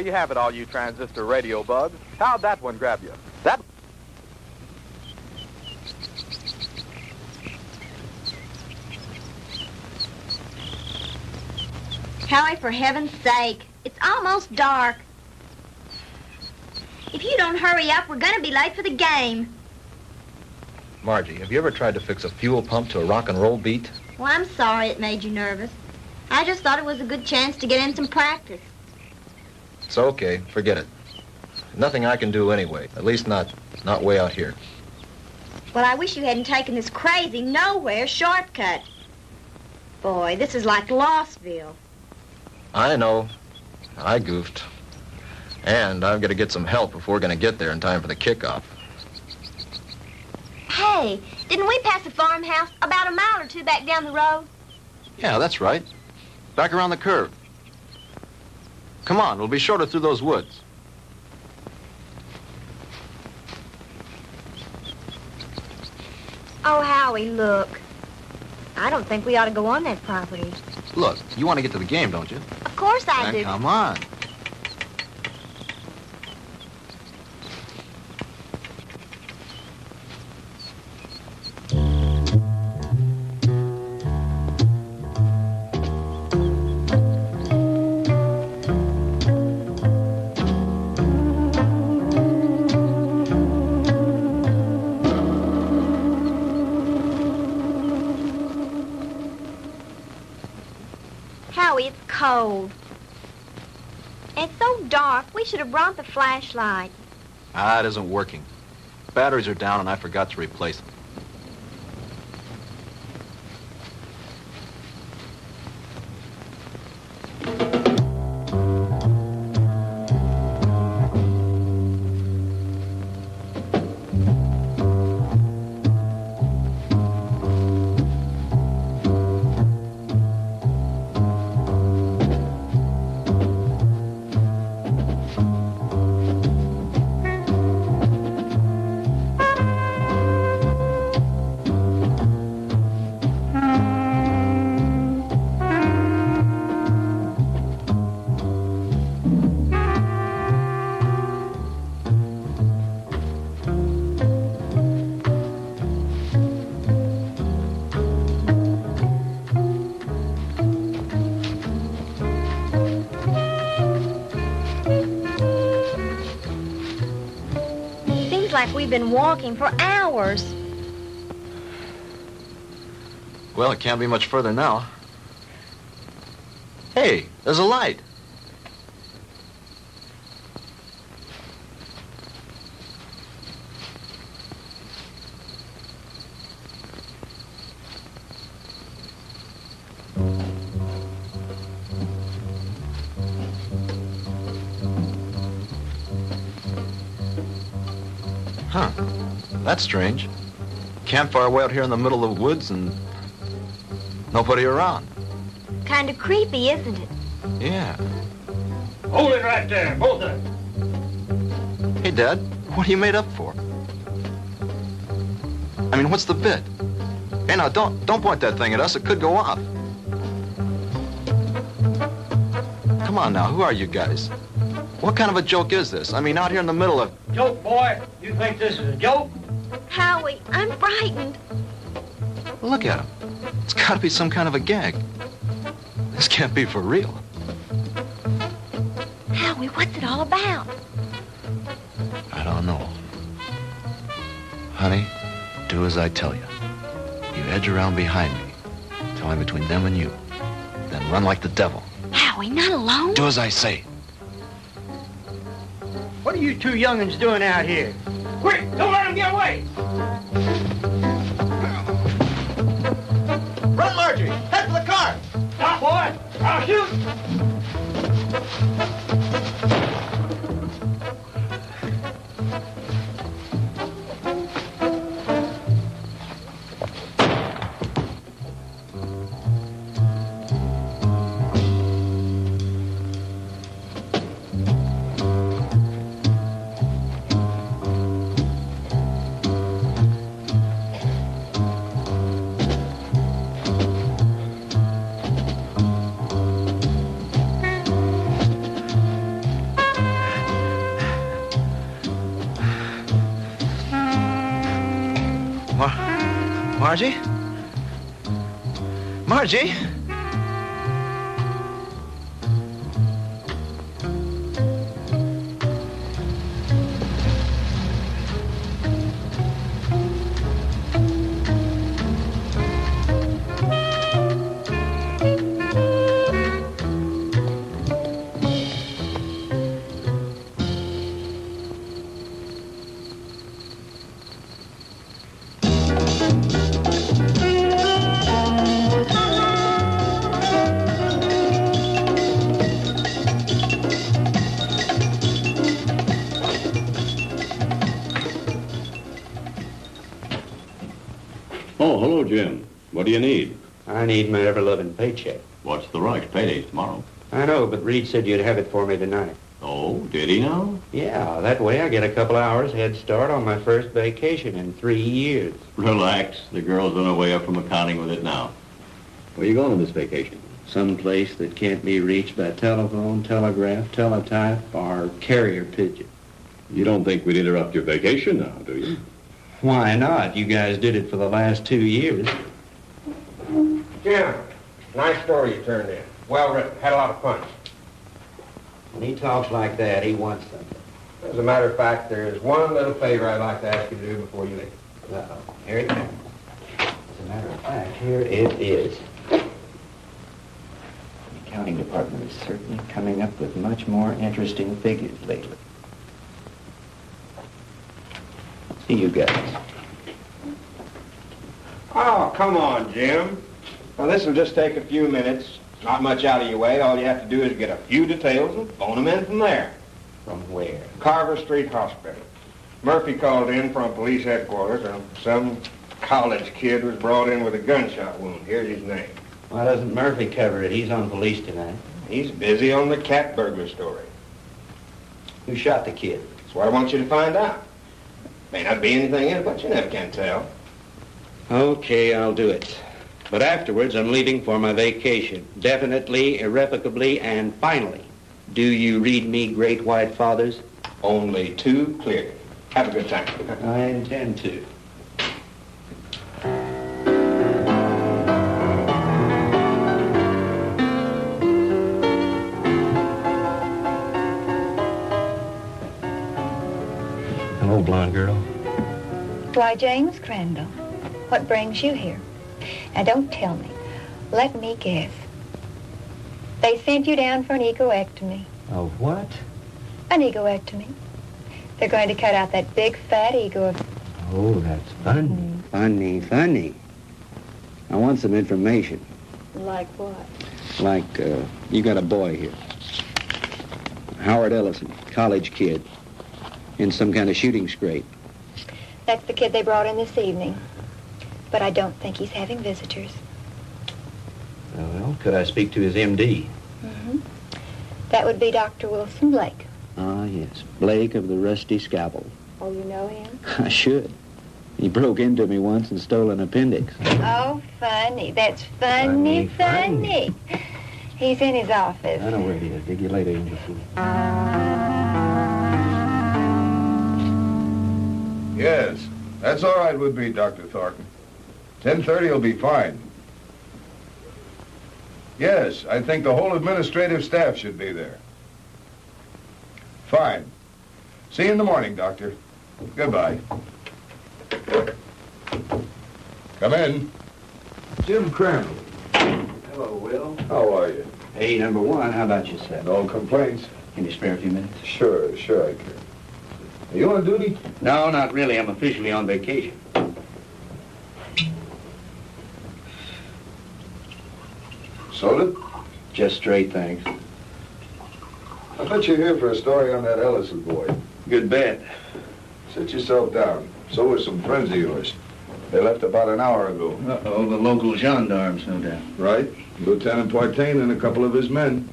you have it, all you transistor radio bugs. How'd that one grab you? That... Howie, for heaven's sake, it's almost dark. If you don't hurry up, we're going to be late for the game. Margie, have you ever tried to fix a fuel pump to a rock and roll beat? Well, I'm sorry it made you nervous. I just thought it was a good chance to get in some practice. It's okay. Forget it. Nothing I can do anyway. At least not way out here. Well, I wish you hadn't taken this crazy nowhere shortcut. Boy, this is like Lossville. I know. I goofed. And I've got to get some help if we're going to get there in time for the kickoff. Hey, didn't we pass a farmhouse about a mile or two back down the road? Yeah, that's right. Back around the curve. Come on, we'll be shorter through those woods. Oh, Howie, look. I don't think we ought to go on that property. Look, you want to get to the game, don't you? Of course I do. Come on. Howie, it's cold. It's so dark, we should have brought the flashlight. It isn't working. Batteries are down and I forgot to replace them. Like we've been walking for hours. Well, it can't be much further now. Hey, there's a light. Huh. That's strange. Campfire way out here in the middle of the woods and nobody around. Kind of creepy, isn't it? Yeah. Hold it right there, both of them. Hey, Dad, what are you made up for? I mean, what's the bit? Hey, now, don't point that thing at us. It could go off. Come on now, who are you guys? What kind of a joke is this? I mean, out here in the middle of... Joke, boy? You think this is a joke? Howie, I'm frightened. Look at him. It's got to be some kind of a gag. This can't be for real. Howie, what's it all about? I don't know. Honey, do as I tell you. You edge around behind me. Tell me between them and you. Then run like the devil. Howie, not alone? Do as I say. What are you two young'uns doing out here? Quick, don't let them get away! Run, Marjorie! Head for the car! Stop, boy! I'll shoot! Margie? Margie? Oh, hello, Jim. What do you need? I need my ever-loving paycheck. What's the rush? Payday's tomorrow. I know, but Reed said you'd have it for me tonight. Oh, did he now? Yeah, that way I get a couple hours head start on my first vacation in 3 years. Relax. The girl's on her way up from accounting with it now. Where you going on this vacation? Some place that can't be reached by telephone, telegraph, teletype, or carrier pigeon. You don't think we'd interrupt your vacation now, do you? Why not? You guys did it for the last 2 years. Jim, nice story you turned in. Well written. Had a lot of punch. When he talks like that, he wants something. As a matter of fact, there is one little favor I'd like to ask you to do before you leave. Uh-oh. Here it comes. As a matter of fact, here it is. The accounting department is certainly coming up with much more interesting figures lately. See you guys. Oh, come on, Jim. Well, this will just take a few minutes. Not much out of your way. All you have to do is get a few details and phone them in from there. From where? Carver Street Hospital. Murphy called in from police headquarters, and some college kid was brought in with a gunshot wound. Here's his name. Why doesn't Murphy cover it? He's on police tonight. He's busy on the cat burglar story. Who shot the kid? That's what I want you to find out. May not be anything in it, but you never can tell. Okay, I'll do it. But afterwards, I'm leaving for my vacation. Definitely, irrevocably, and finally. Do you read me Great White Fathers? Only too clearly. Have a good time. I intend to. Hello, blonde girl. Why, James Crandall, what brings you here? Now, don't tell me. Let me guess. They sent you down for an egoectomy. Oh, what? An egoectomy. They're going to cut out that big, fat ego of... Oh, that's funny. Funny. I want some information. Like what? Like, you got a boy here. Howard Ellison, college kid. In some kind of shooting scrape. That's the kid they brought in this evening. But I don't think he's having visitors. Well, could I speak to his MD? Mm-hmm. That would be Dr. Wilson Blake. Ah, yes. Blake of the Rusty Scalpel. Oh, you know him? I should. He broke into me once and stole an appendix. Oh, funny. That's funny. He's in his office. I know where he is. Dig you later, Angel. Yes, that's all right with me, Dr. Thornton. 10:30 will be fine. Yes, I think the whole administrative staff should be there. Fine. See you in the morning, Doctor. Goodbye. Come in. Jim Crandall. Hello, Will. How are you? Hey, number one, how about yourself? No complaints? Can you spare a few minutes? Sure I can. Are you on duty? No, not really. I'm officially on vacation. Soda? Just straight, thanks. I bet you're here for a story on that Ellison boy. Good bet. Sit yourself down. So are some friends of yours. They left about an hour ago. Uh-oh, the local gendarmes, no doubt. Right. Lieutenant Partain and a couple of his men.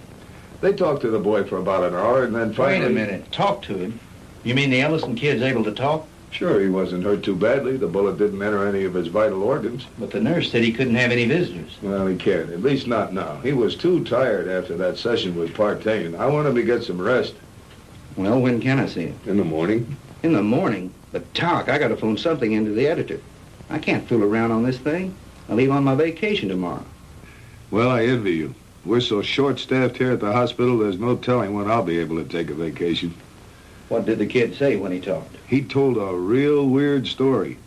They talked to the boy for about an hour and then finally... Wait a minute. Talk to him? You mean the Ellison kid's able to talk? Sure, he wasn't hurt too badly. The bullet didn't enter any of his vital organs. But the nurse said he couldn't have any visitors. Well, he can't. At least not now. He was too tired after that session with Partain. I want him to get some rest. Well, when can I see him? In the morning. In the morning? But talk, I gotta phone something into the editor. I can't fool around on this thing. I leave on my vacation tomorrow. Well, I envy you. We're so short-staffed here at the hospital, there's no telling when I'll be able to take a vacation. What did the kid say when he talked? He told a real weird story.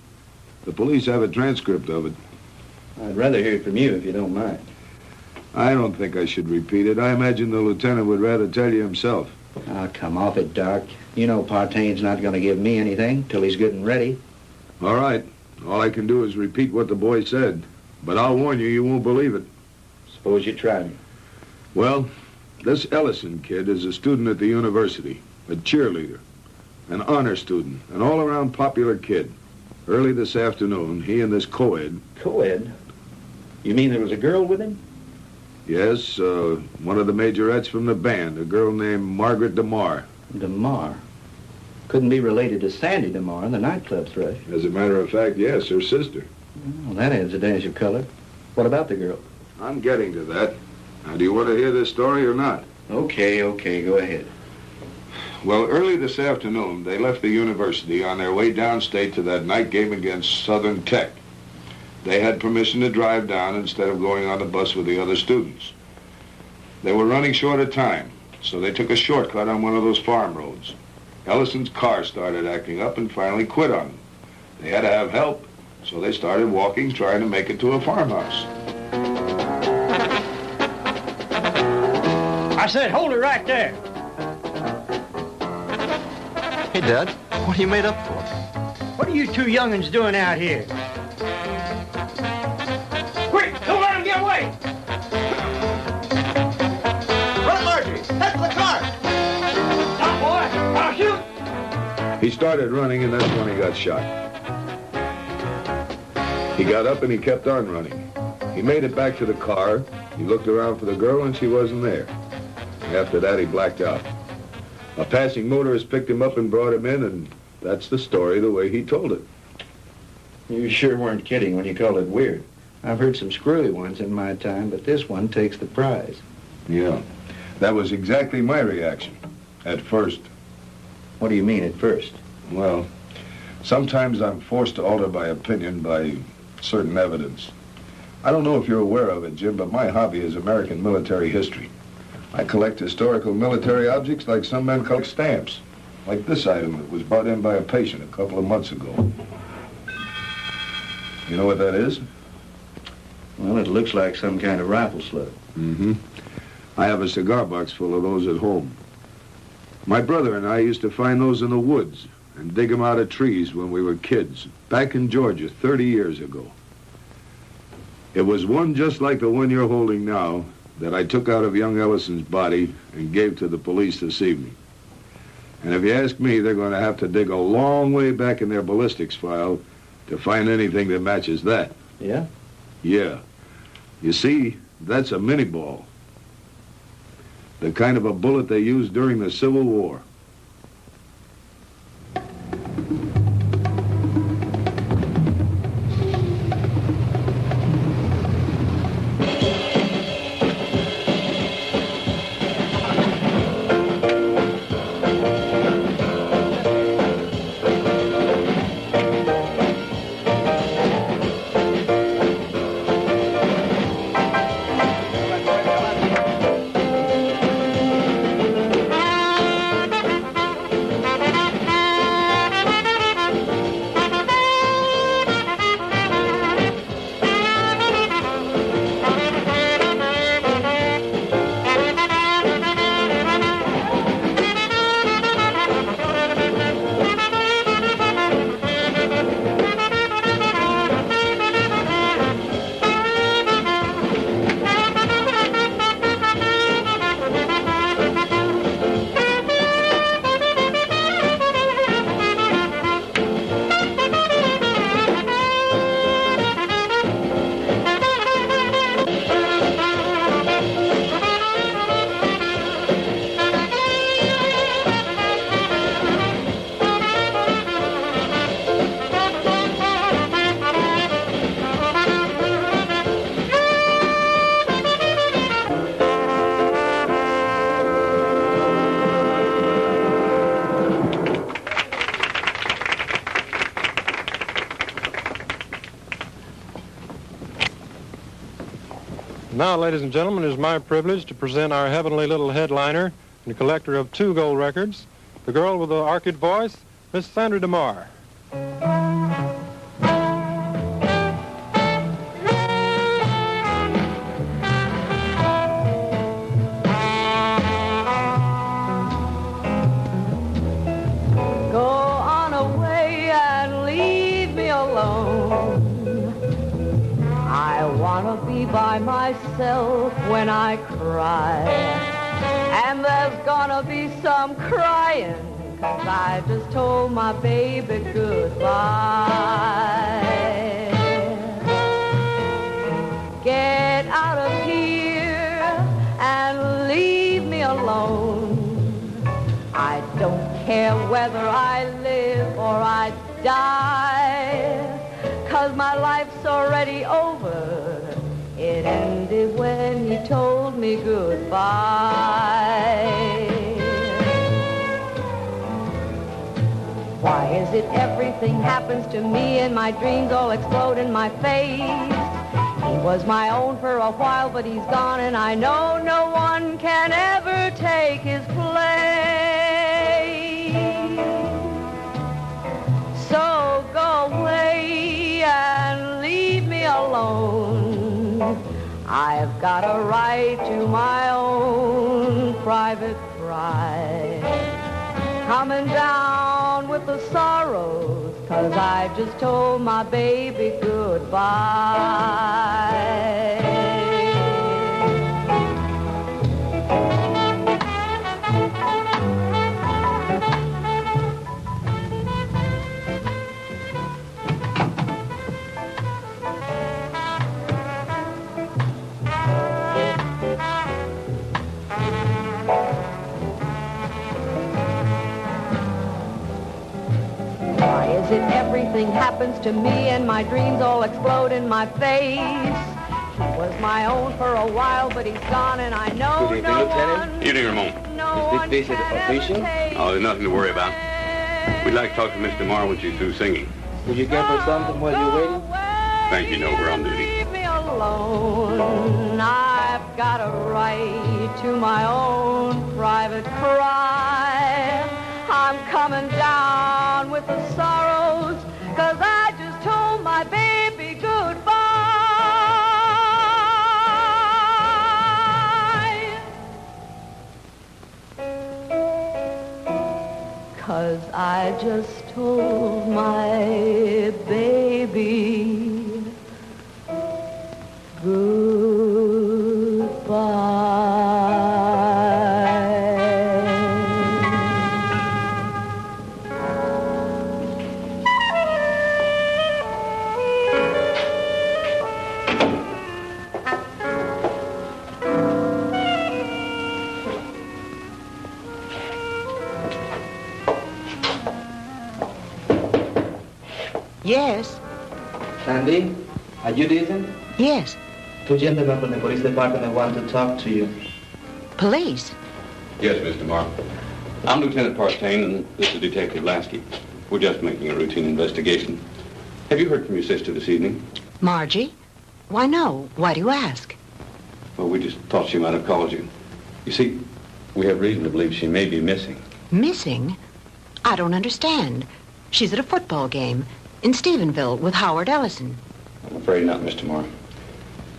The police have a transcript of it. I'd rather hear it from you if you don't mind. I don't think I should repeat it. I imagine the lieutenant would rather tell you himself. Oh, come off it, Doc. You know Partaine's not going to give me anything till he's good and ready. All right. All I can do is repeat what the boy said. But I'll warn you, you won't believe it. Suppose you try me. Well, this Ellison kid is a student at the university, a cheerleader, an honor student, an all-around popular kid. Early this afternoon, he and this co-ed... Co-ed? You mean there was a girl with him? Yes, one of the majorettes from the band, a girl named Margaret DeMar. DeMar? Couldn't be related to Sandy DeMar, the nightclub thrush. As a matter of fact, yes, her sister. Well, that adds a dash of color. What about the girl? I'm getting to that. Now, do you want to hear this story or not? Okay, go ahead. Well, early this afternoon, they left the university on their way downstate to that night game against Southern Tech. They had permission to drive down instead of going on the bus with the other students. They were running short of time, so they took a shortcut on one of those farm roads. Ellison's car started acting up and finally quit on them. They had to have help, so they started walking, trying to make it to a farmhouse. I said, hold it right there. Hey, Dad, what are you made up for? What are you two young'uns doing out here? Quick, don't let him get away! Run, Marjorie! Head for the car! Stop, boy! I'll shoot! He started running, and that's when he got shot. He got up and he kept on running. He made it back to the car. He looked around for the girl, and she wasn't there. After that, he blacked out. A passing motorist picked him up and brought him in, and that's the story the way he told it. You sure weren't kidding when you called it weird. I've heard some screwy ones in my time, but this one takes the prize. Yeah, that was exactly my reaction, at first. What do you mean at first? Well, sometimes I'm forced to alter my opinion by certain evidence. I don't know if you're aware of it, Jim, but my hobby is American military history. I collect historical military objects like some men collect stamps, like this item that was brought in by a patient a couple of months ago. You know what that is? Well, it looks like some kind of rifle slug. Mm-hmm. I have a cigar box full of those at home. My brother and I used to find those in the woods and dig them out of trees when we were kids, back in Georgia 30 years ago. It was one just like the one you're holding now that I took out of young Ellison's body and gave to the police this evening. And if you ask me, they're going to have to dig a long way back in their ballistics file to find anything that matches that. Yeah? Yeah. You see, that's a mini ball. The kind of a bullet they used during the Civil War. Now, ladies and gentlemen, it is my privilege to present our heavenly little headliner and collector of 2 gold records, the girl with the orchid voice, Miss Sandra DeMar. Go on away and leave me alone. I want to be by myself when I cry. And there's gonna be some crying, 'cause I just told my baby goodbye. Get out of here and leave me alone. I don't care whether I live or I die, 'cause my life's already over. It ended when he told me goodbye. Why is it everything happens to me and my dreams all explode in my face? He was my own for a while, but he's gone, and I know no one can ever take his place. So go away and leave me alone. I've got a right to my own private pride. Coming down with the sorrows, 'cause I just told my baby goodbye. Why is it everything happens to me and my dreams all explode in my face? He was my own for a while, but he's gone, and I know Good evening, no Lieutenant. one. Evening, Ramon. No Is this visit official? Oh, there's nothing to worry about. We'd like to talk to Miss DeMar when she's through singing. Did you get her something while you're waiting? Thank you, no, we're on duty. Leave me alone. I've got a right to my own private cry. I'm coming down with the sorrows, 'cause I just told my baby goodbye. 'Cause I just told my baby Yes. Sandy, are you decent? Yes. 2 gentlemen from the police department want to talk to you. Police? Yes, Miss DeMar. I'm Lieutenant Partain, and this is Detective Lasky. We're just making a routine investigation. Have you heard from your sister this evening? Margie? Why, no. Why do you ask? Well, we just thought she might have called you. You see, we have reason to believe she may be missing. Missing? I don't understand. She's at a football game in Stephenville with Howard Ellison. I'm afraid not, Miss DeMar.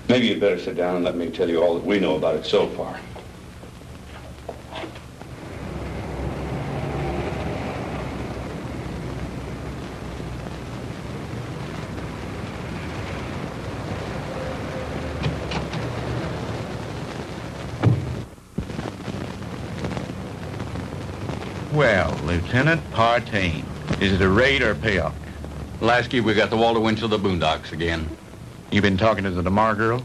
Maybe you'd better sit down and let me tell you all that we know about it so far. Well, Lieutenant Partain, is it a raid or a payoff? Lasky, we got the Walter Winchell of the Boondocks again. You been talking to the DeMar girl?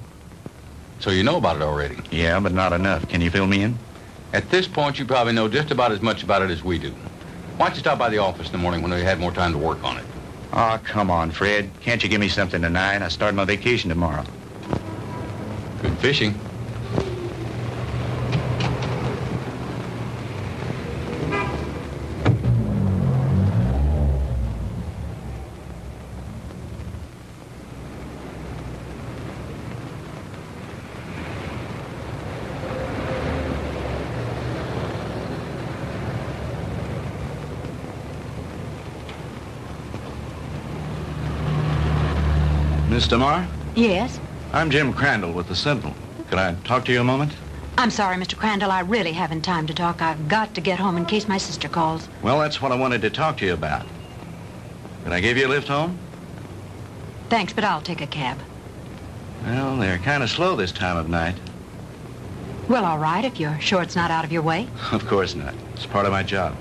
So you know about it already? Yeah, but not enough. Can you fill me in? At this point, you probably know just about as much about it as we do. Why don't you stop by the office in the morning when we had more time to work on it? Oh, come on, Fred. Can't you give me something tonight? I start my vacation tomorrow. Good fishing. Miss DeMar? Yes? I'm Jim Crandall with the Sentinel. Could I talk to you a moment? I'm sorry, Mr. Crandall. I really haven't time to talk. I've got to get home in case my sister calls. Well, that's what I wanted to talk to you about. Can I give you a lift home? Thanks, but I'll take a cab. Well, they're kind of slow this time of night. Well, all right, if you're sure it's not out of your way. Of course not. It's part of my job.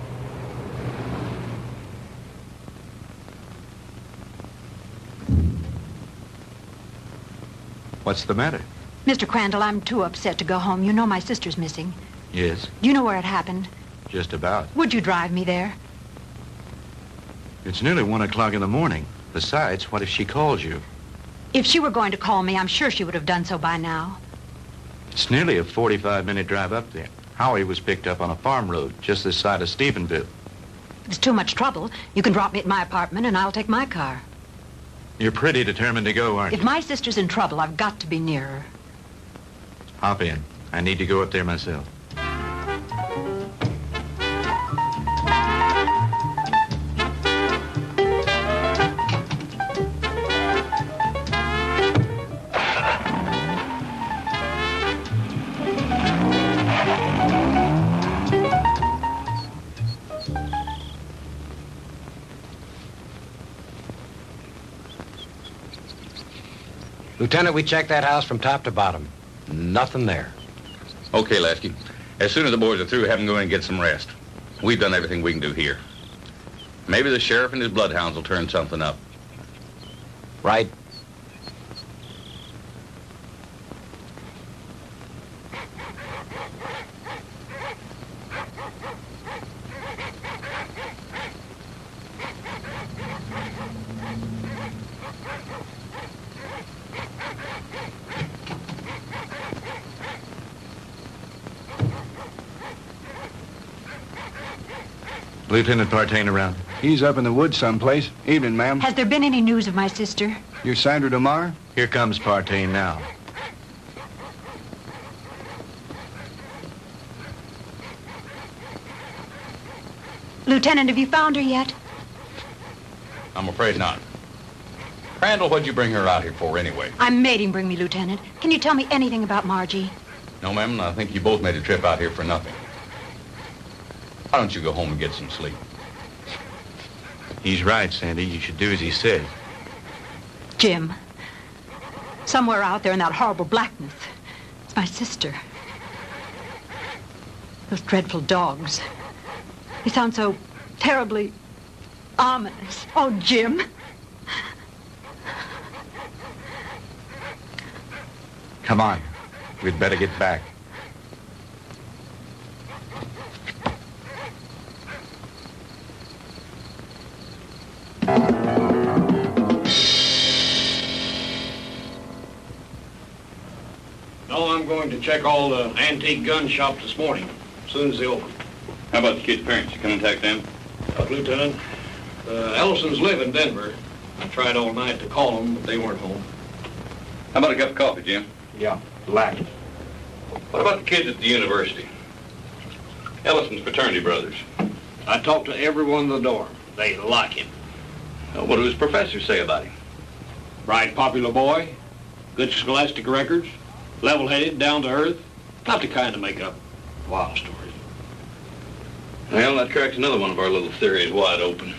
What's the matter? Mr. Crandall, I'm too upset to go home. You know my sister's missing. Yes, Do you know where it happened? just about. Would you drive me there? It's nearly 1 o'clock in the morning. Besides, what if she calls you? If she were going to call me, I'm sure she would have done so by now. It's nearly a 45-minute drive up there. Howie was picked up on a farm road just this side of Stephenville. If it's too much trouble, you can drop me at my apartment and I'll take my car. You're pretty determined to go, aren't you? If my sister's in trouble, I've got to be near her. Hop in. I need to go up there myself. Lieutenant, we checked that house from top to bottom. Nothing there. Okay, Lasky. As soon as the boys are through, have them go in and get some rest. We've done everything we can do here. Maybe the sheriff and his bloodhounds will turn something up. Right. Lieutenant Partain around? He's up in the woods someplace. Evening, ma'am. Has there been any news of my sister? You're Sandra DeMar? Here comes Partain now. Lieutenant, have you found her yet? I'm afraid not. Crandall, what'd you bring her out here for anyway? I made him bring me, Lieutenant. Can you tell me anything about Margie? No, ma'am, I think you both made a trip out here for nothing. Why don't you go home and get some sleep? He's right, Sandy. You should do as he said. Jim, somewhere out there in that horrible blackness, it's my sister. Those dreadful dogs. They sound so terribly ominous. Oh, Jim. Come on. We'd better get back. No, I'm going to check all the antique gun shops this morning, as soon as they open. How about the kid's parents? You contact them? Lieutenant, Ellisons live in Denver. I tried all night to call them, but they weren't home. How about a cup of coffee, Jim? Yeah, black. What about the kids at the university? Ellison's fraternity brothers. I talked to everyone in the dorm. They like him. What do his professors say about him? Bright, popular boy, good scholastic records, level-headed, down to earth. Not the kind to make up wild stories. Well, that cracks another one of our little theories wide open.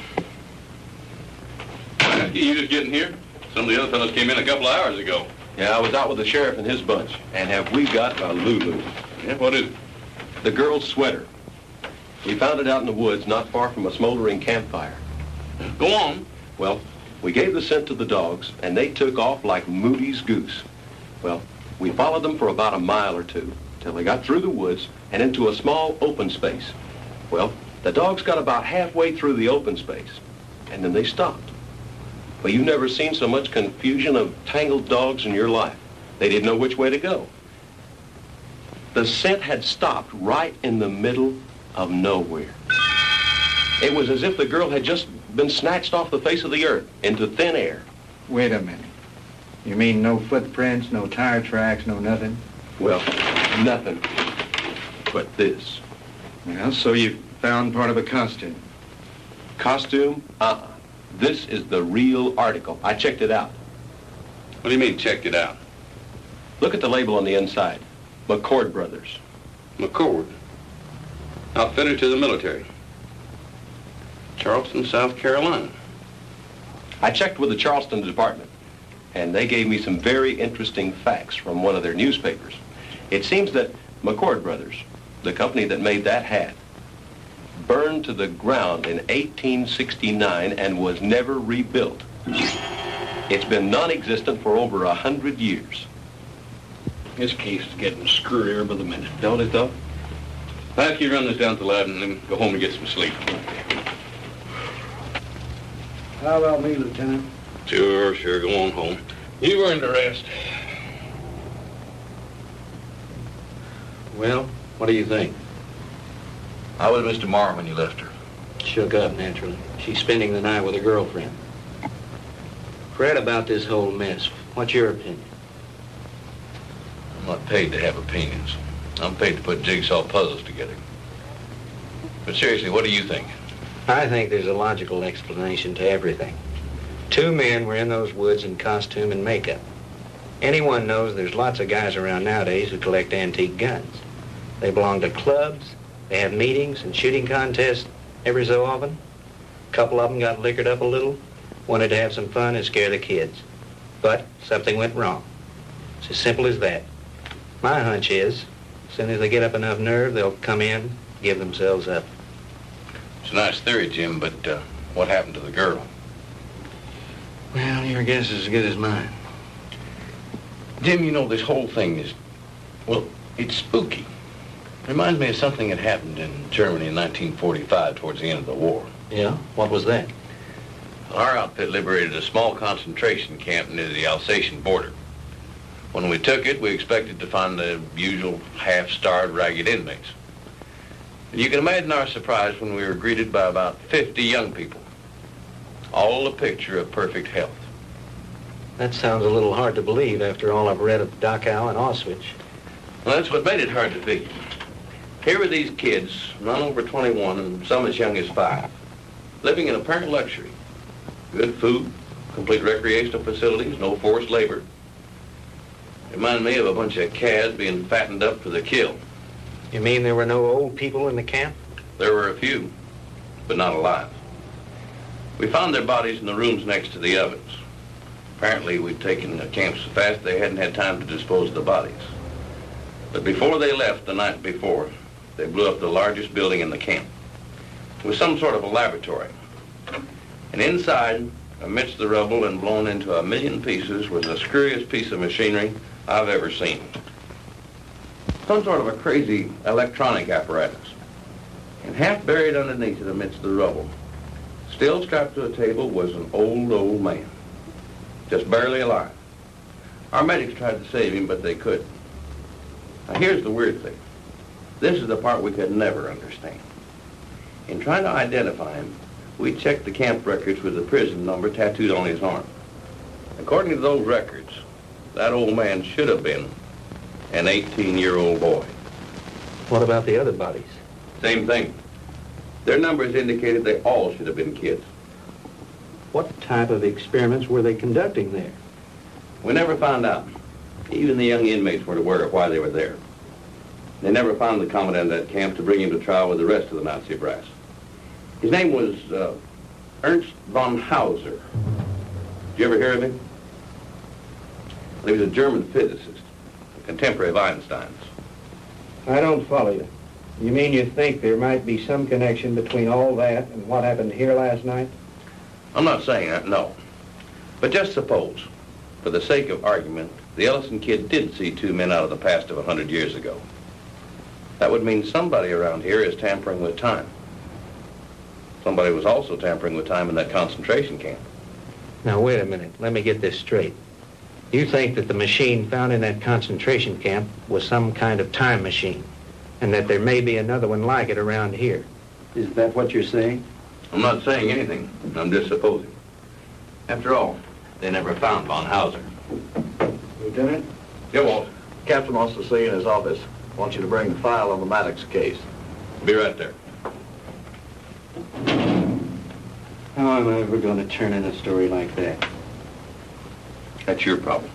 You just getting here? Some of the other fellows came in a couple of hours ago. Yeah, I was out with the sheriff and his bunch. And have we got a Lulu? Yeah, what is it? The girl's sweater. We found it out in the woods not far from a smoldering campfire. Go on. Well, we gave the scent to the dogs, and they took off like Moody's goose. Well, we followed them for about a mile or two, till they got through the woods and into a small open space. Well, the dogs got about halfway through the open space, and then they stopped. Well, you've never seen so much confusion of tangled dogs in your life. They didn't know which way to go. The scent had stopped right in the middle of nowhere. It was as if the girl had just been snatched off the face of the earth into thin air. Wait a minute. You mean no footprints, no tire tracks, no nothing? Well, nothing but this. Well, so you found part of a costume. Costume? This is the real article. I checked it out. What do you mean, checked it out? Look at the label on the inside. McCord Brothers. McCord? Outfitter to the military. Charleston, South Carolina. I checked with the Charleston department, and they gave me some very interesting facts from one of their newspapers. It seems that McCord Brothers, the company that made that hat, burned to the ground in 1869 and was never rebuilt. It's been non-existent for over 100 years. This case is getting screwier by the minute, don't it, though? I'll have you run this down to the lab and then go home and get some sleep. How about me, Lieutenant? Sure, go on home. You've earned a rest. Well, what do you think? How was Mr. Marr when you left her? Shook up, naturally. She's spending the night with a girlfriend. Fred, about this whole mess, what's your opinion? I'm not paid to have opinions. I'm paid to put jigsaw puzzles together. But seriously, what do you think? I think there's a logical explanation to everything. Two men were in those woods in costume and makeup. Anyone knows there's lots of guys around nowadays who collect antique guns. They belong to clubs, they have meetings and shooting contests every so often. A couple of them got liquored up a little, wanted to have some fun and scare the kids. But something went wrong. It's as simple as that. My hunch is, as soon as they get up enough nerve, they'll come in, give themselves up. It's a nice theory, Jim, but what happened to the girl? Well, your guess is as good as mine. Jim, you know, this whole thing is, well, it's spooky. Reminds me of something that happened in Germany in 1945 towards the end of the war. Yeah? What was that? Our outfit liberated a small concentration camp near the Alsatian border. When we took it, we expected to find the usual half-starved, ragged inmates. And you can imagine our surprise when we were greeted by about 50 young people, all a picture of perfect health. That sounds a little hard to believe after all I've read of Dachau and Auschwitz. Well, that's what made it hard to figure. Here were these kids, none over 21 and some as young as 5, living in apparent luxury. Good food, complete recreational facilities, no forced labor. Reminded me of a bunch of calves being fattened up for the kill. You mean there were no old people in the camp? There were a few, but not alive. We found their bodies in the rooms next to the ovens. Apparently, we'd taken the camp so fast they hadn't had time to dispose of the bodies. But before they left the night before, they blew up the largest building in the camp. It was some sort of a laboratory. And inside, amidst the rubble and blown into a million pieces, was the screwiest piece of machinery I've ever seen. Some sort of a crazy electronic apparatus. And half buried underneath it amidst the rubble, still strapped to a table, was an old man. Just barely alive. Our medics tried to save him, but they couldn't. Now here's the weird thing. This is the part we could never understand. In trying to identify him, we checked the camp records with the prison number tattooed on his arm. According to those records, that old man should have been an 18-year-old boy. What about the other bodies? Same thing. Their numbers indicated they all should have been kids. What type of experiments were they conducting there? We never found out. Even the young inmates weren't aware of why they were there. They never found the commandant of that camp to bring him to trial with the rest of the Nazi brass. His name was Ernst von Hauser. Did you ever hear of him? He was a German physicist, a contemporary of Einstein's. I don't follow you. You mean you think there might be some connection between all that and what happened here last night? I'm not saying that, no. But just suppose, for the sake of argument, the Ellison kid did see two men out of the past of 100 years ago. That would mean somebody around here is tampering with time. Somebody was also tampering with time in that concentration camp. Now, wait a minute. Let me get this straight. You think that the machine found in that concentration camp was some kind of time machine, and that there may be another one like it around here. Is that what you're saying? I'm not saying anything. I'm just supposing. After all, they never found von Hauser. Lieutenant? Yeah, Walt. Captain wants to see you in his office. Wants you to bring the file on the Maddox case. Be right there. How am I ever going to turn in a story like that? That's your problem.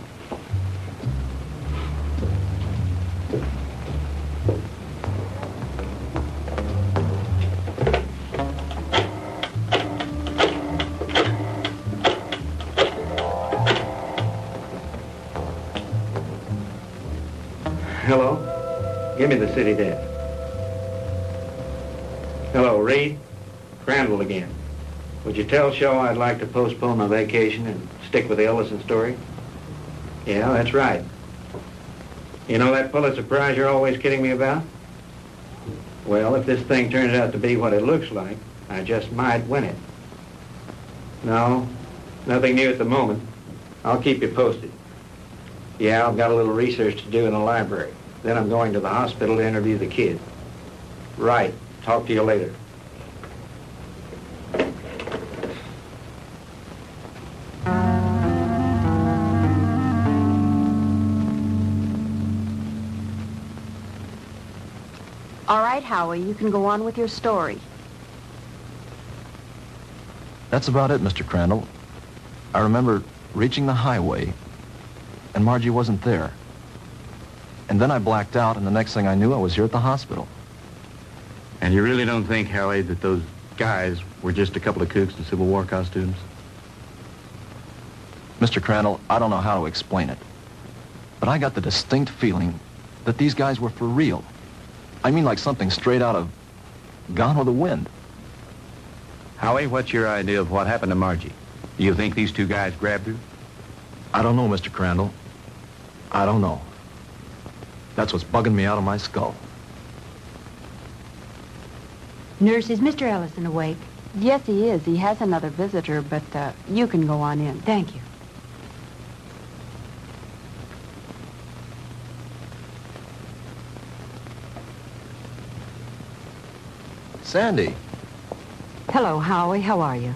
me the city desk. Hello, Reed. Crandall again. Would you tell Shaw I'd like to postpone my vacation and stick with the Ellison story? Yeah, that's right. You know that Pulitzer Prize you're always kidding me about? Well, if this thing turns out to be what it looks like, I just might win it. No, nothing new at the moment. I'll keep you posted. Yeah, I've got a little research to do in the library. Then I'm going to the hospital to interview the kid. Right. Talk to you later. All right, Howie, you can go on with your story. That's about it, Mr. Crandall. I remember reaching the highway, and Margie wasn't there. And then I blacked out, and the next thing I knew, I was here at the hospital. And you really don't think, Howie, that those guys were just a couple of kooks in Civil War costumes? Mr. Crandall, I don't know how to explain it, but I got the distinct feeling that these guys were for real. I mean like something straight out of Gone with the Wind. Howie, what's your idea of what happened to Margie? Do you think these two guys grabbed her? I don't know, Mr. Crandall. I don't know. That's what's bugging me out of my skull. Nurse, is Mr. Ellison awake? Yes, he is. He has another visitor, but you can go on in. Thank you. Sandy. Hello, Howie. How are you?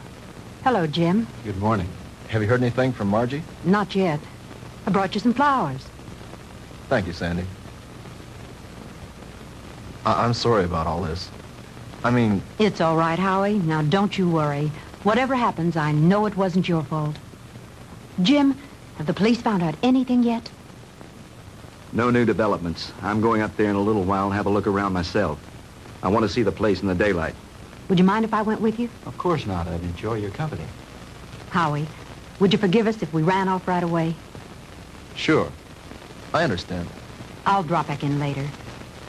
Hello, Jim. Good morning. Have you heard anything from Margie? Not yet. I brought you some flowers. Thank you, Sandy. I'm sorry about all this. I mean... It's all right, Howie. Now, don't you worry. Whatever happens, I know it wasn't your fault. Jim, have the police found out anything yet? No new developments. I'm going up there in a little while and have a look around myself. I want to see the place in the daylight. Would you mind if I went with you? Of course not. I'd enjoy your company. Howie, would you forgive us if we ran off right away? Sure. I understand. I'll drop back in later.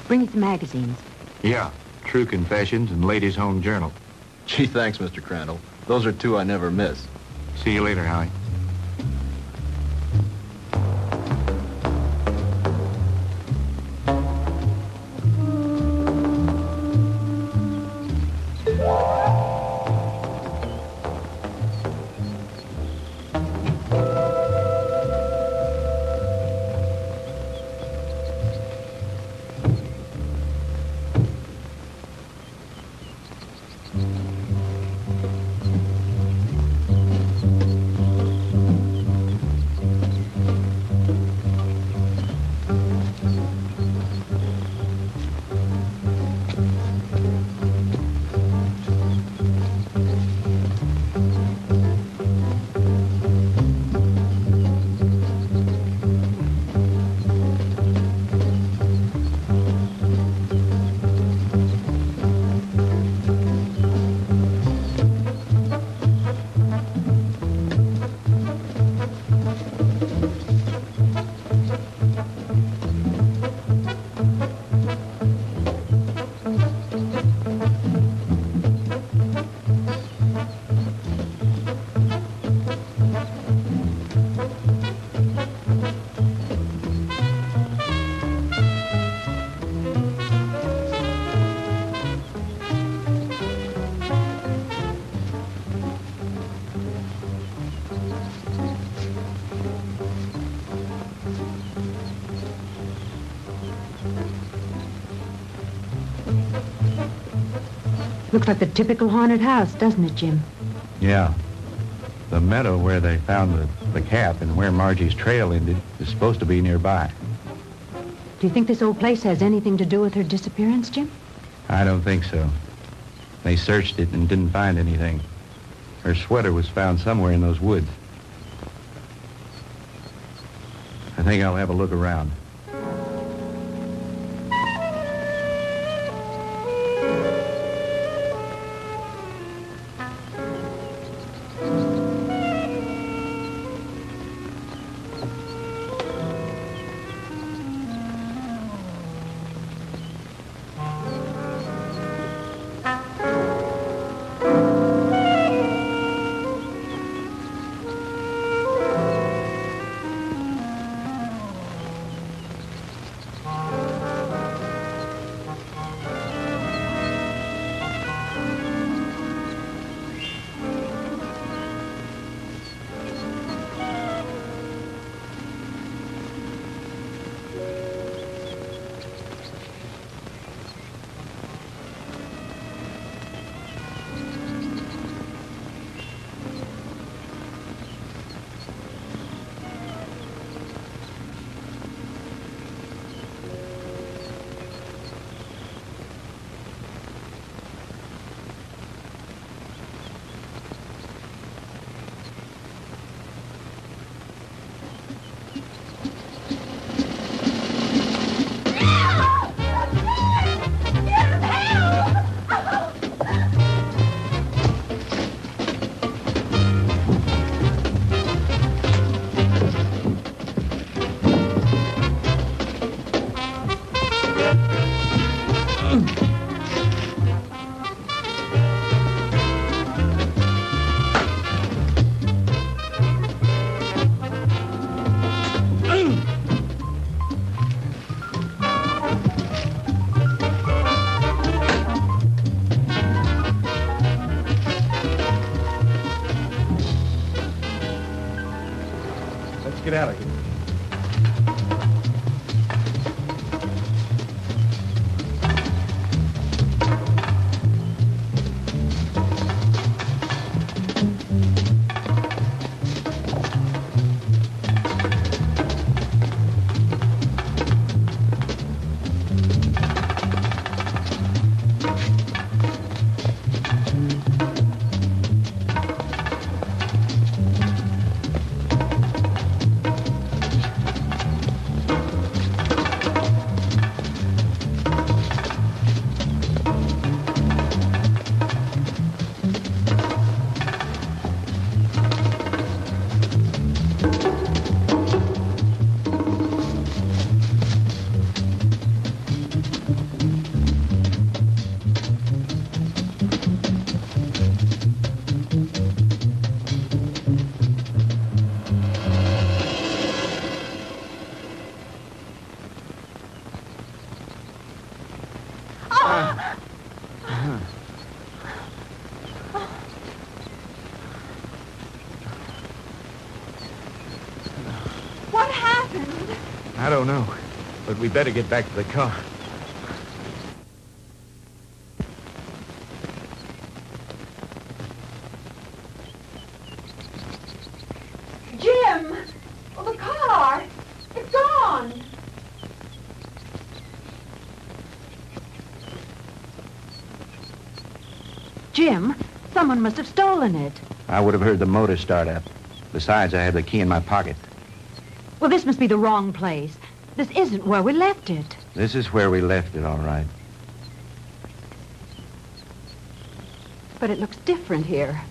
Bring me some magazines. Yeah, True Confessions and Ladies' Home Journal. Gee, thanks, Mr. Crandall. Those are two I never miss. See you later, Howie. Looks like the typical haunted house, doesn't it, Jim? Yeah. The meadow where they found the cap and where Margie's trail ended is supposed to be nearby. Do you think this old place has anything to do with her disappearance, Jim? I don't think so. They searched it and didn't find anything. Her sweater was found somewhere in those woods. I think I'll have a look around. get out of here. What happened? I don't know, but we better get back to the car. Jim! Well, the car! It's gone! Jim, someone must have stolen it. I would have heard the motor start up. Besides, I have the key in my pocket. Well, this must be the wrong place. This isn't where we left it. This is where we left it, all right. But it looks different here.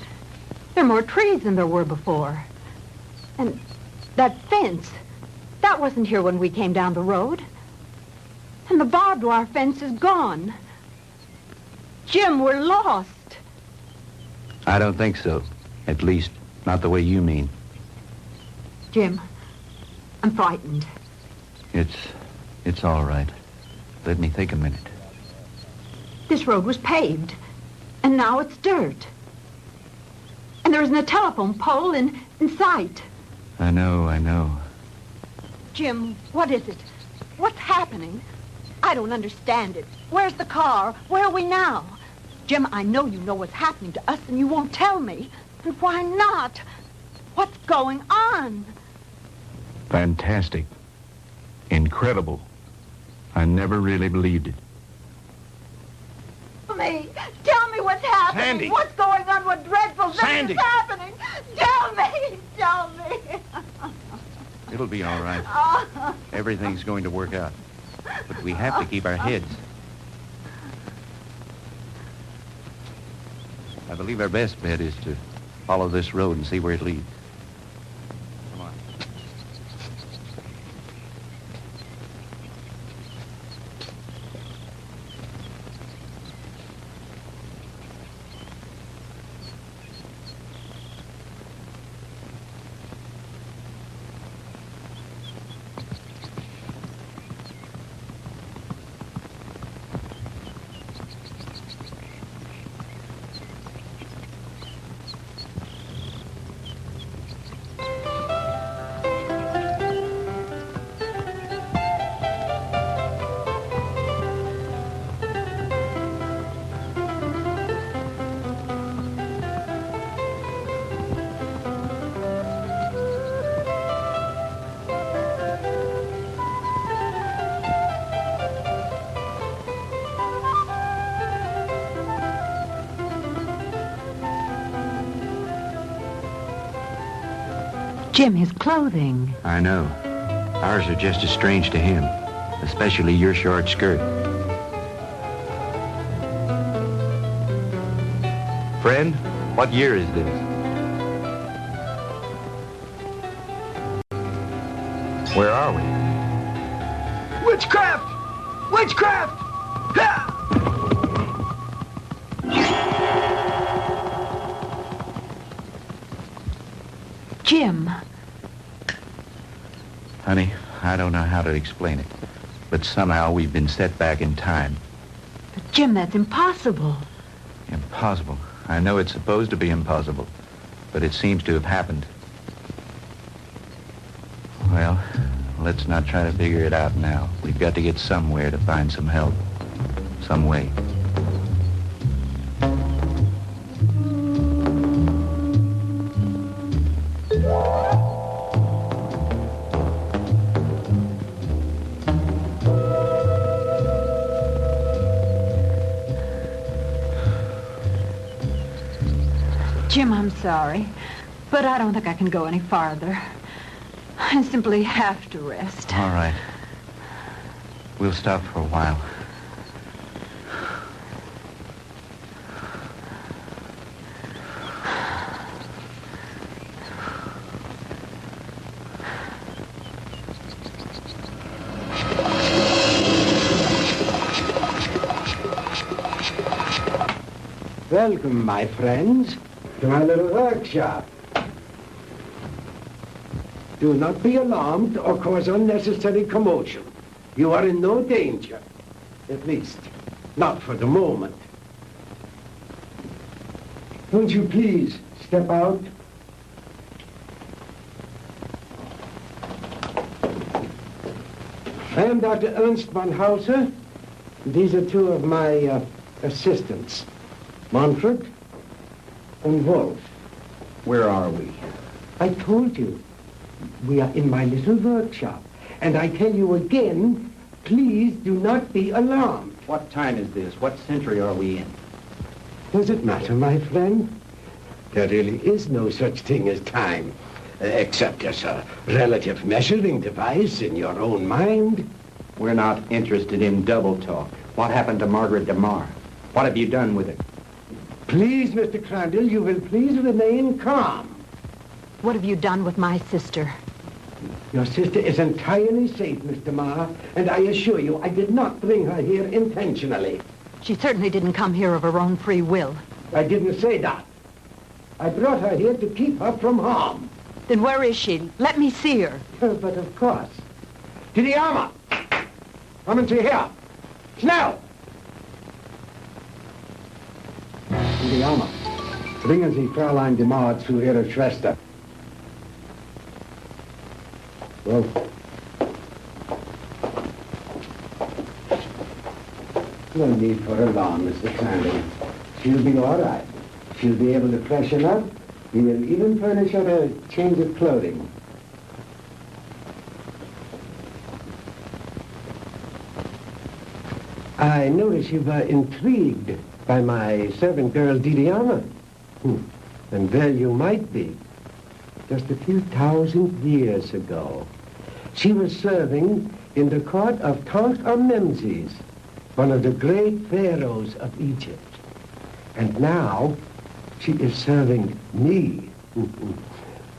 There are more trees than there were before. And that fence, that wasn't here when we came down the road. And the barbed wire fence is gone. Jim, we're lost. I don't think so. At least, not the way you mean. Jim, I'm frightened. It's all right. Let me think a minute. This road was paved, and now it's dirt. And there isn't a telephone pole in sight. I know. Jim, what is it? What's happening? I don't understand it. Where's the car? Where are we now? Jim, I know you know what's happening to us, and you won't tell me. And why not? What's going on? Fantastic. Incredible. I never really believed it. Tell me what's happening. Sandy. What's going on? What dreadful thing Sandy. is happening? Tell me. It'll be all right. Everything's going to work out. But we have to keep our heads. I believe our best bet is to follow this road and see where it leads. Come on. Jim, his clothing. I know. Ours are just as strange to him, especially your short skirt. Friend, what year is this? Where are we? Witchcraft! Witchcraft! Ha! Jim. Honey, I don't know how to explain it, but somehow we've been set back in time. But Jim, that's impossible. Impossible. I know it's supposed to be impossible, but it seems to have happened. Well, let's not try to figure it out now. We've got to get somewhere to find some help. Some way. Jim, I'm sorry, but I don't think I can go any farther. I simply have to rest. All right. We'll stop for a while. Welcome, my friends, to my little workshop. Do not be alarmed or cause unnecessary commotion. You are in no danger. At least, not for the moment. Won't you please step out? I am Dr. Ernst von Hauser. These are two of my assistants, Manfred and Wolf. Where are we? I told you. We are in my little workshop. And I tell you again, please do not be alarmed. What time is this? What century are we in? Does it matter, my friend? There really is no such thing as time, except as a relative measuring device in your own mind. We're not interested in double talk. What happened to Margaret DeMar? What have you done with it? Please, Mr. Crandall, you will please remain calm. What have you done with my sister? Your sister is entirely safe, Mr. Marr, and I assure you I did not bring her here intentionally. She certainly didn't come here of her own free will. I didn't say that. I brought her here to keep her from harm. Then where is she? Let me see her. But of course. To the armor! Come and see here. Schnell! To the armor. Bringen Sie Fräulein DeMar zu ihrer Schwester. Well, no need for alarm, Mr. Crandall. She'll be all right. She'll be able to freshen up. He will even furnish her a change of clothing. I notice you were intrigued by my servant girl, Didiana. And there you might be. Just a few thousand years ago, she was serving in the court of Tutankhamun, one of the great pharaohs of Egypt. And now, she is serving me.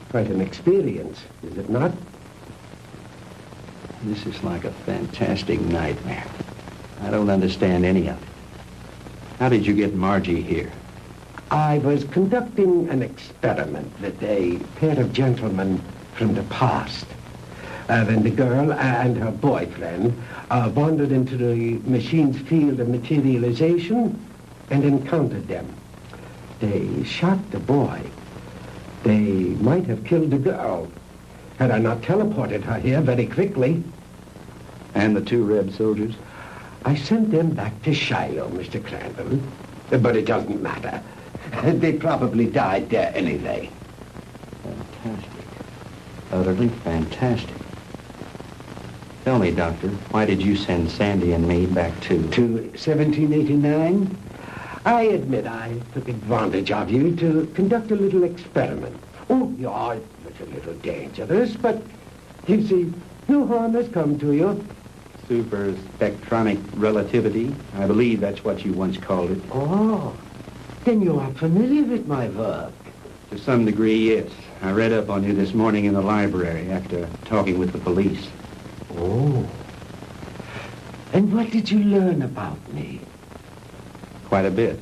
Quite an experience, is it not? This is like a fantastic nightmare. I don't understand any of it. How did you get Margie here? I was conducting an experiment with a pair of gentlemen from the past. When the girl and her boyfriend wandered into the machine's field of materialization and encountered them. They shot the boy. They might have killed the girl had I not teleported her here very quickly. And the two red soldiers? I sent them back to Shiloh, Mr. Crandall. But it doesn't matter. They probably died there anyway. Fantastic. Utterly fantastic. Tell me, Doctor, why did you send Sandy and me back to 1789? I admit I took advantage of you to conduct a little experiment. Oh, it was a little dangerous, but you see, no harm has come to you. super spectronic relativity? I believe that's what you once called it. Oh, then you are familiar with my work. To some degree, yes. I read up on you this morning in the library after talking with the police. Oh. And what did you learn about me? Quite a bit.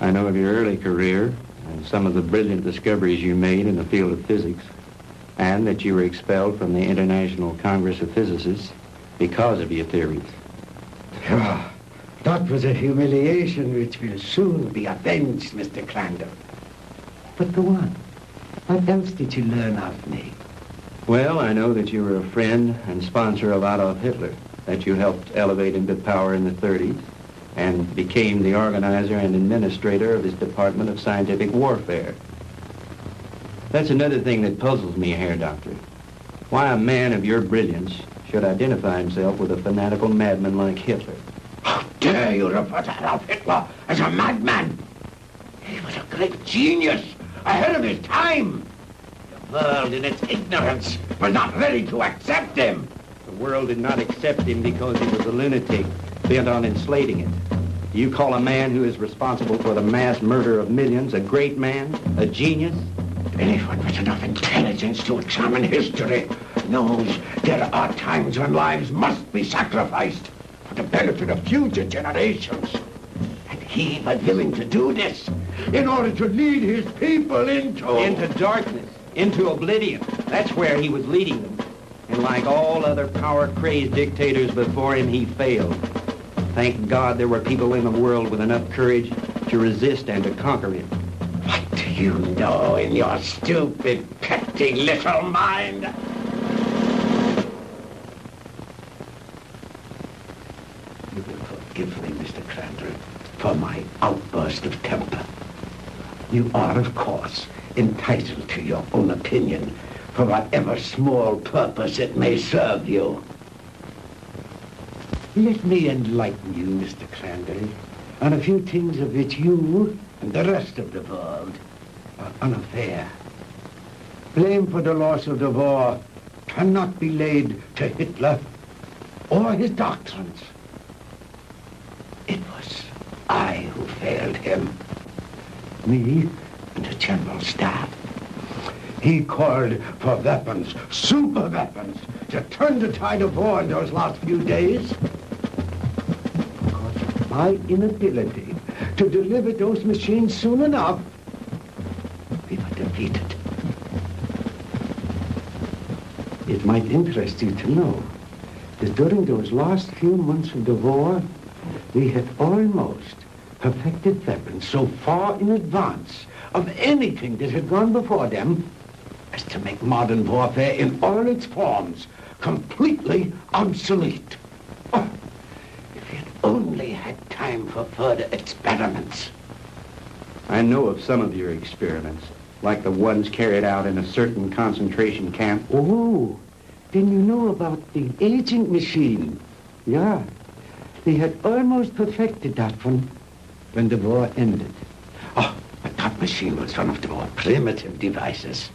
I know of your early career and some of the brilliant discoveries you made in the field of physics, and that you were expelled from the International Congress of Physicists because of your theories. Oh, that was a humiliation which will soon be avenged, Mr. Crandall. But go on. What else did you learn of me? Well, I know that you were a friend and sponsor of Adolf Hitler, that you helped elevate him to power in the 30s, and became the organizer and administrator of his Department of Scientific Warfare. That's another thing that puzzles me, Herr Doctor. Why a man of your brilliance should identify himself with a fanatical madman like Hitler. How dare you refer to Adolf Hitler as a madman? He was a great genius, ahead of his time. The world, in its ignorance, was not ready to accept him. The world did not accept him because he was a lunatic, bent on enslaving it. Do you call a man who is responsible for the mass murder of millions a great man, a genius? Anyone with enough intelligence to examine history knows there are times when lives must be sacrificed for the benefit of future generations. And he was willing to do this in order to lead his people into darkness, into oblivion. That's where he was leading them. And like all other power-crazed dictators before him, he failed. Thank God there were people in the world with enough courage to resist and to conquer him. What do you know in your stupid, petty little mind? You will forgive me, Mr. Crandall, for my outburst of temper. You are, of course, entitled to your own opinion for whatever small purpose it may serve you. Let me enlighten you, Mr. Crandall, on a few things of which you and the rest of the world are unaware. Blame for the loss of the war cannot be laid to Hitler or his doctrines. It was I who failed him. Me and the General Staff. He called for weapons, super weapons, to turn the tide of war in those last few days. Because of my inability to deliver those machines soon enough, we were defeated. It might interest you to know that during those last few months of the war, we had almost perfected weapons so far in advance of anything that had gone before them as to make modern warfare in all its forms completely obsolete. Oh, if we had only had time for further experiments. I know of some of your experiments, like the ones carried out in a certain concentration camp. Oh, then you know about the aging machine. Yeah, they had almost perfected that one when the war ended. Oh, but that machine was one of the more primitive devices,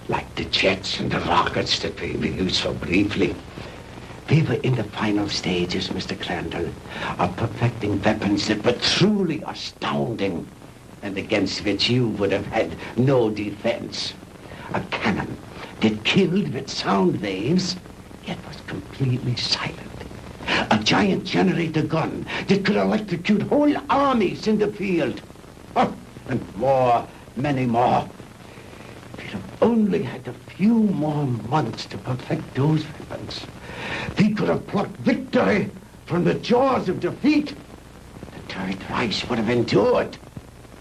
like the jets and the rockets that we used so briefly. We were in the final stages, Mr. Crandall, of perfecting weapons that were truly astounding and against which you would have had no defense. A cannon that killed with sound waves, yet was completely silent. A giant generator gun that could electrocute whole armies in the field. Oh, and more, many more. If we'd have only had a few more months to perfect those weapons, we could have plucked victory from the jaws of defeat. The Third Reich would have endured,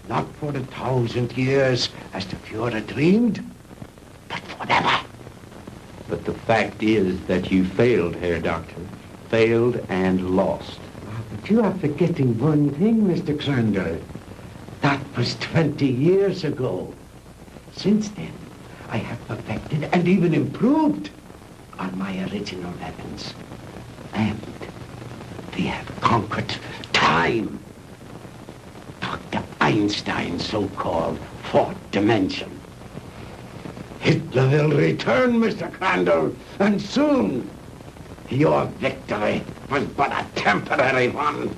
not for 1,000 years as the Fuhrer dreamed, but forever. But the fact is that you failed, Herr Doctor. Failed and lost. But you are forgetting one thing, Mr. Crandall. That was 20 years ago. Since then, I have perfected and even improved on my original weapons. And we have conquered time. Dr. Einstein's so-called fourth dimension. Hitler will return, Mr. Crandall, and soon. Your victory was but a temporary one.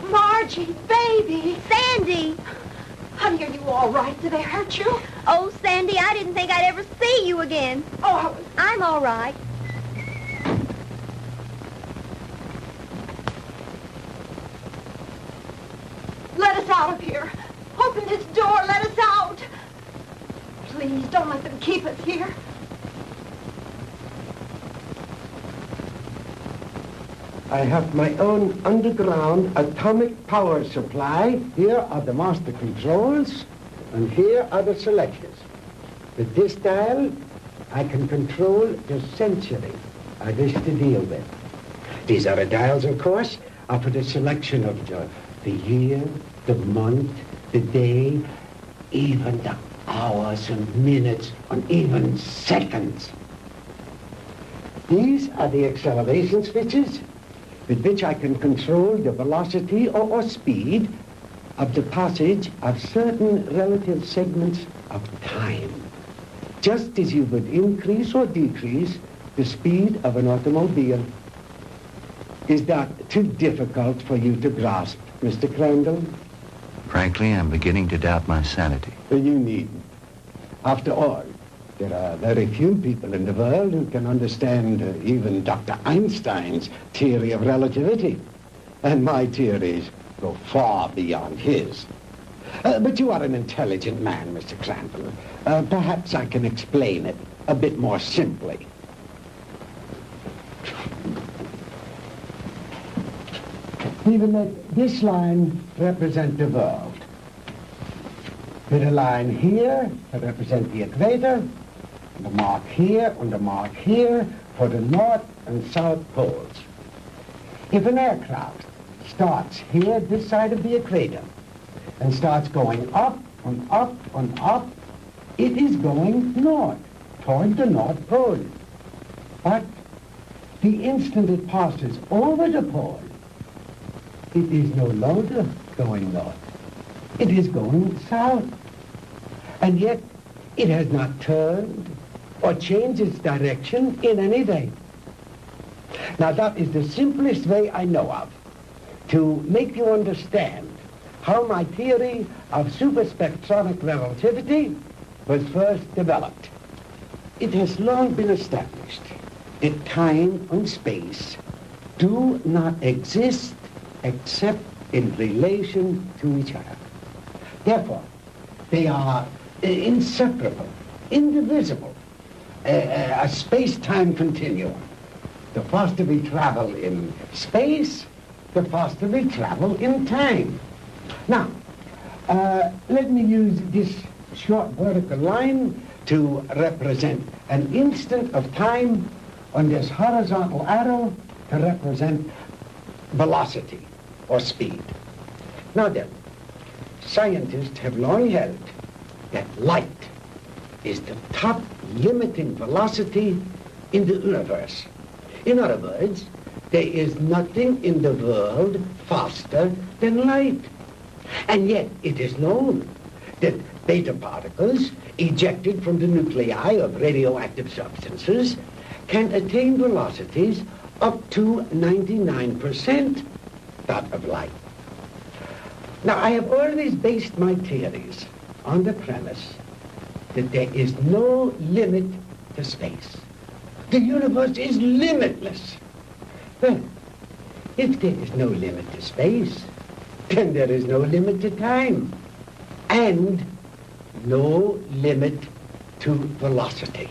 Margie, baby, Sandy. Honey, are you all right? Did they hurt you? Oh, Sandy, I didn't think I'd ever see you again. Oh, I'm all right. Let us out of here. Open this door. Let us out. Please, don't let them keep us here. I have my own underground atomic power supply. Here are the master controls, and here are the selectors. With this dial, I can control the century I wish to deal with. These other dials, of course, are for the selection of the year, the month, the day, even the hours and minutes, and even seconds. These are the acceleration switches with which I can control the velocity or speed of the passage of certain relative segments of time, just as you would increase or decrease the speed of an automobile. Is that too difficult for you to grasp, Mr. Crandall? Frankly, I'm beginning to doubt my sanity. You needn't. After all, there are very few people in the world who can understand even Dr. Einstein's theory of relativity. And my theories go far beyond his. But you are an intelligent man, Mr. Crandall. Perhaps I can explain it a bit more simply. We will let this line represent the world. With a line here to represent the equator, and a mark here and a mark here for the north and south poles. If an aircraft starts here, this side of the equator, and starts going up and up and up, it is going north, toward the North Pole. But the instant it passes over the pole, it is no longer going north. It is going south. And yet, it has not turned or changed its direction in any way. Now, that is the simplest way I know of to make you understand how my theory of superspectronic relativity was first developed. It has long been established that time and space do not exist except in relation to each other. Therefore, they are inseparable, indivisible, a space-time continuum. The faster we travel in space, the faster we travel in time. Now, let me use this short vertical line to represent an instant of time, on this horizontal arrow to represent velocity or speed. Now then, scientists have long held that light is the top limiting velocity in the universe. In other words, there is nothing in the world faster than light. And yet it is known that beta particles ejected from the nuclei of radioactive substances can attain velocities up to 99% that of light. Now, I have always based my theories on the premise that there is no limit to space. The universe is limitless. Well, if there is no limit to space, then there is no limit to time, and no limit to velocity.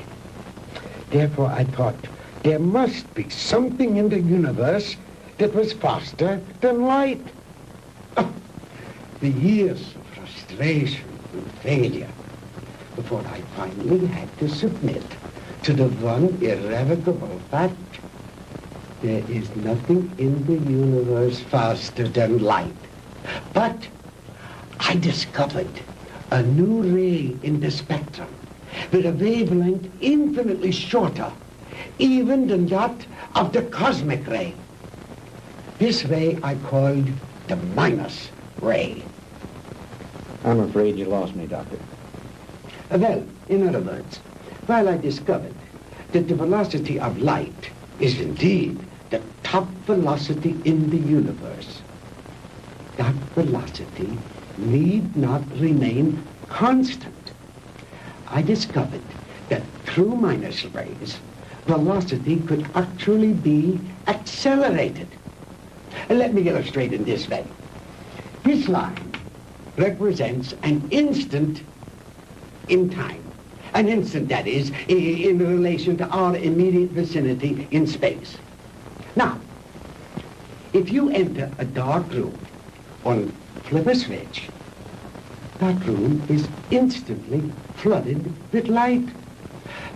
Therefore, I thought there must be something in the universe that was faster than light. Oh, the years of frustration and failure before I finally had to submit to the one irrevocable fact: there is nothing in the universe faster than light. But I discovered a new ray in the spectrum with a wavelength infinitely shorter even than that of the cosmic ray. This ray I called the minus ray. I'm afraid you lost me, Doctor. Well, in other words, while I discovered that the velocity of light is indeed the top velocity in the universe, that velocity need not remain constant. I discovered that through minus rays, velocity could actually be accelerated. And let me illustrate in this way. This line represents an instant in time. An instant, that is, in relation to our immediate vicinity in space. Now, if you enter a dark room or flip a switch, that room is instantly flooded with light.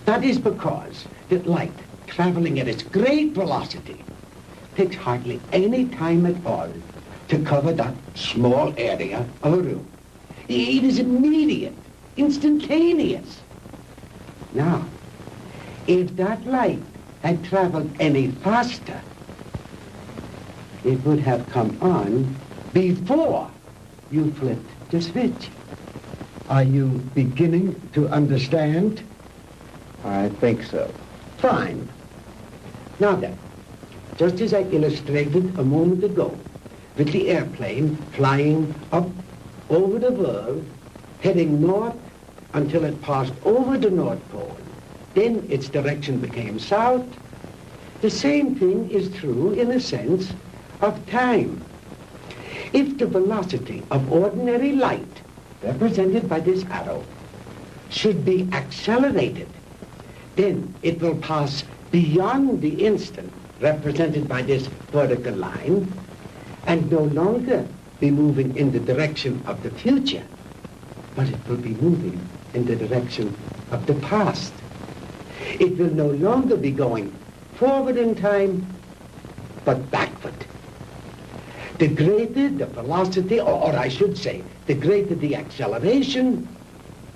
That is because that light, traveling at its great velocity, takes hardly any time at all to cover that small area of a room. It is immediate, instantaneous. Now, if that light had traveled any faster, it would have come on before you flipped the switch. Are you beginning to understand? I think so. Fine. Now then, just as I illustrated a moment ago, with the airplane flying up over the world, heading north until it passed over the North Pole, then its direction became south. The same thing is true in a sense of time. If the velocity of ordinary light, represented by this arrow, should be accelerated, then it will pass beyond the instant, represented by this vertical line, and no longer be moving in the direction of the future, but it will be moving in the direction of the past. It will no longer be going forward in time, but backward. The greater the velocity, or I should say, the greater the acceleration,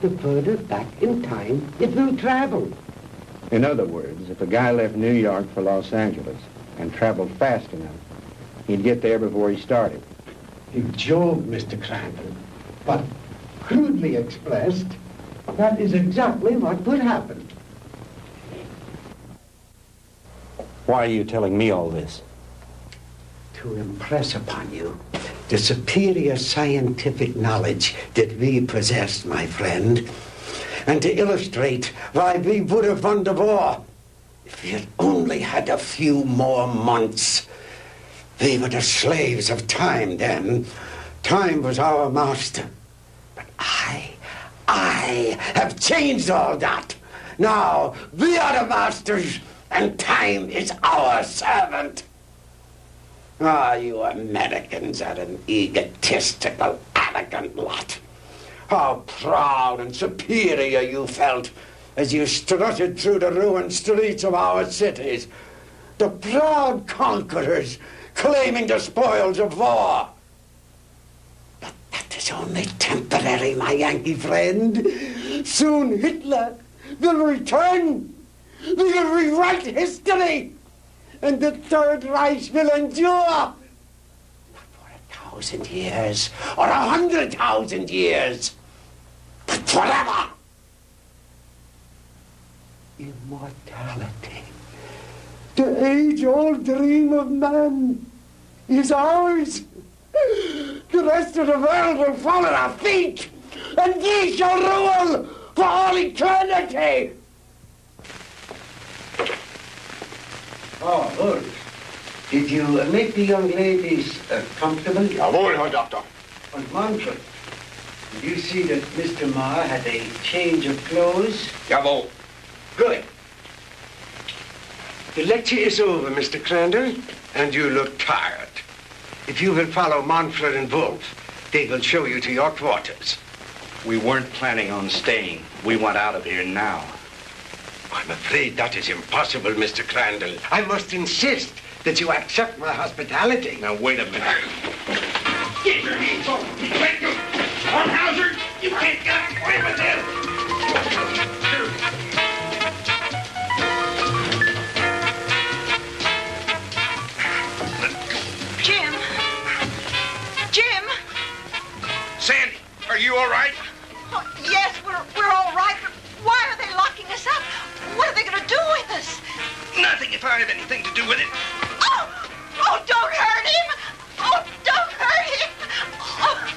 the further back in time it will travel. In other words, if a guy left New York for Los Angeles and traveled fast enough, he'd get there before he started. You joke, Mr. Crandall, but crudely expressed, that is exactly what would happen. Why are you telling me all this? To impress upon you the superior scientific knowledge that we possess, my friend, and to illustrate why we would have won the war if we had only had a few more months. We were the slaves of time then. Time was our master. But I have changed all that. Now we are the masters, and time is our servant. Ah, you Americans are an egotistical, arrogant lot. How proud and superior you felt as you strutted through the ruined streets of our cities. The proud conquerors claiming the spoils of war. But that is only temporary, my Yankee friend. Soon Hitler will return. We will rewrite history. And the Third Reich will endure. Not for 1,000 years or 100,000 years, but forever. Immortality. The age-old dream of man is ours. The rest of the world will fall at our feet, and we shall rule for all eternity. Oh, good. Did you make the young ladies comfortable? Jawohl, Herr Doctor. And Manfred, did you see that Mr. Marr had a change of clothes? Jawohl. Good. The lecture is over, Mr. Crandall, and you look tired. If you will follow Manfred and Wolf, they will show you to your quarters. We weren't planning on staying. We want out of here now. I'm afraid that is impossible, Mr. Crandall. I must insist that you accept my hospitality. Now, wait a minute. Get your hands off me. Let go. Hornhauser, you can't get away with this. Jim. Jim. Sandy, are you all right? Oh, yes, we're all right, but why are they locking us up? What are they going to do with us? Nothing if I have anything to do with it. Oh! Oh, don't hurt him! Oh, don't hurt him! Oh.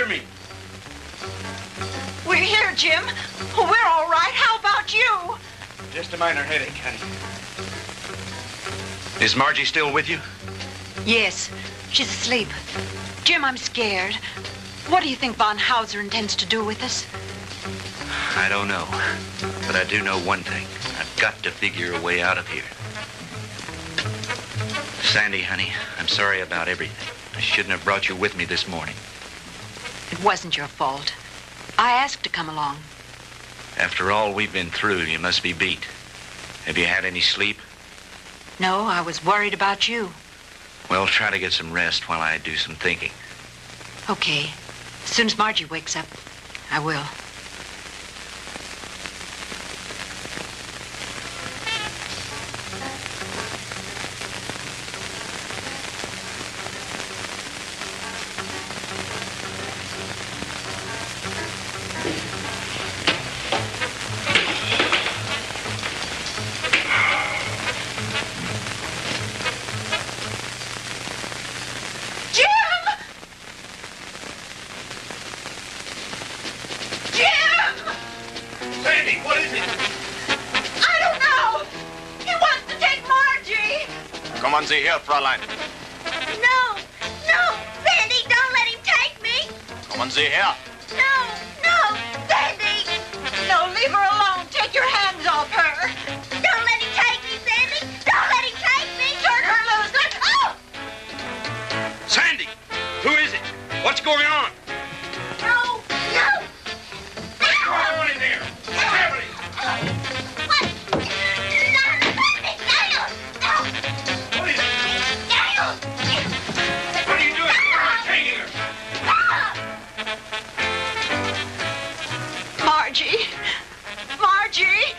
Answer me. We're here, Jim. We're all right. How about you? Just a minor headache, honey. Is Margie still with you? Yes, she's asleep. Jim, I'm scared. What do you think Von Hauser intends to do with us? I don't know. But I do know one thing. I've got to figure a way out of here. Sandy, honey, I'm sorry about everything. I shouldn't have brought you with me this morning. It wasn't your fault. I asked to come along. After all we've been through, you must be beat. Have you had any sleep? No, I was worried about you. Well, try to get some rest while I do some thinking. Okay. As soon as Margie wakes up, I will. Sie her, Fräulein. No! No! Sandy, don't let him take me! Kommen Sie her. No! No! Sandy! No, leave her alone. Take your hands off her. Don't let him take me, Sandy! Don't let him take me! Turn her loose. Oh! Sandy! Who is it? What's going on? No! No! What's going on in there? What's happening? Margie! Margie!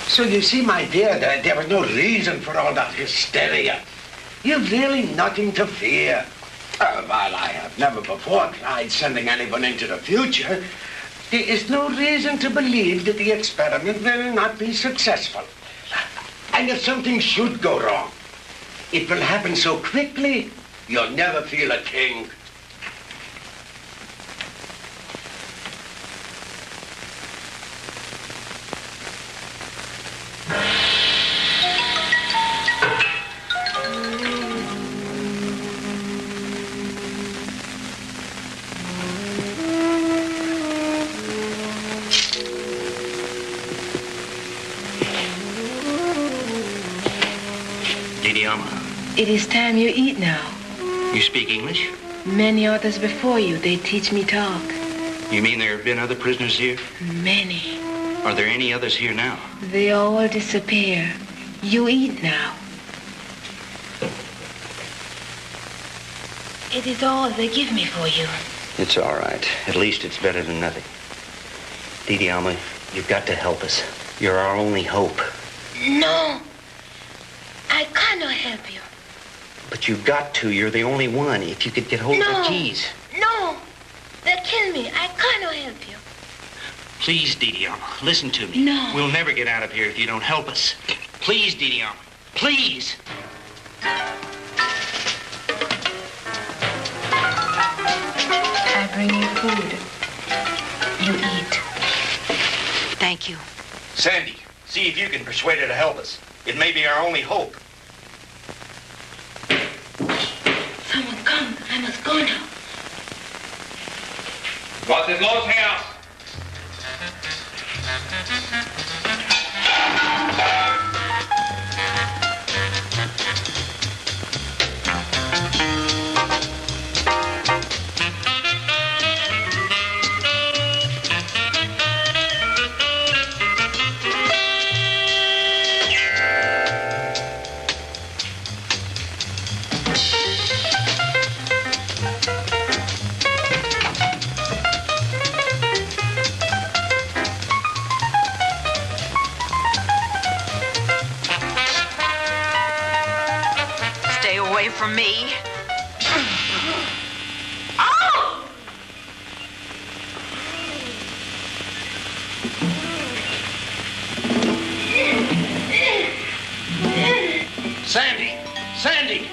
So you see, my dear, there was no reason for all that hysteria. You've really nothing to fear. While I have never before tried sending anyone into the future, there is no reason to believe that the experiment will not be successful. And if something should go wrong, it will happen so quickly, you'll never feel a thing. It is time you eat now. You speak English? Many others before you, they teach me talk. You mean there have been other prisoners here? Many. Are there any others here now? They all disappear. You eat now. It is all they give me for you. It's all right. At least it's better than nothing. Didi Alma, you've got to help us. You're our only hope. No. I cannot help you. But you've got to. You're the only one. If you could get hold of the keys. No. They'll kill me. I cannot help you. Please, Didi Alma, listen to me. No. We'll never get out of here if you don't help us. Please, Didi Alma. Please. I bring you food. You eat. Thank you. Sandy, see if you can persuade her to help us. It may be our only hope. Someone come. I must go now. Was ist los, Herr? me. Oh! Sandy! Sandy!